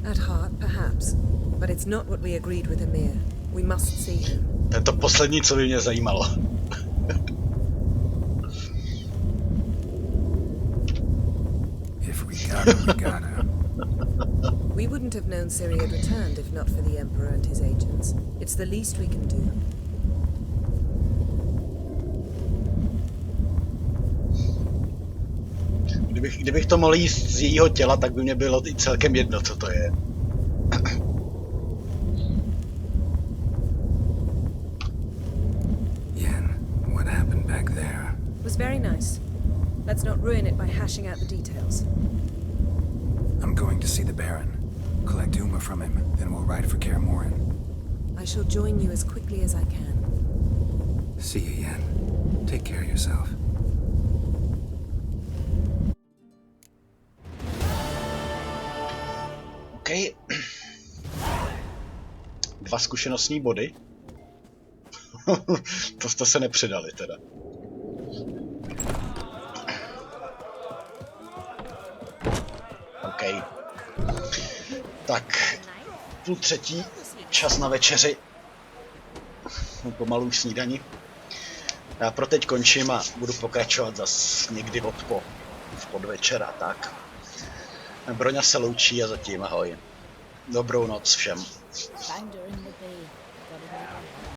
At heart, perhaps. But it's not what we agreed with Emir. We must see him. To je to poslední, co by mě zajímalo. If we gotta, we gotta. We wouldn't have known Ciri had returned if not for the Emperor and his agents. It's the least we can do. Kdybych to mohl jíst z jejího těla, tak by mě bylo i celkem jedno, co to je. Yen, what happened back there? It was very nice. Let's not ruin it by hashing out the details. I'm going to see the Baron. Collect Uma from him, then we'll ride for Kaer Morhen. I shall join you as quickly as I can. See you, Yen. Take care of yourself. OK. 2 zkušenostní body. To jste se nepřidali teda. OK. Tak. 2:30. Čas na večeři. Pomalu už snídani. Já pro teď končím a budu pokračovat zas někdy v podvečera, tak. Broňa se loučí a zatím ahoj. Dobrou noc všem.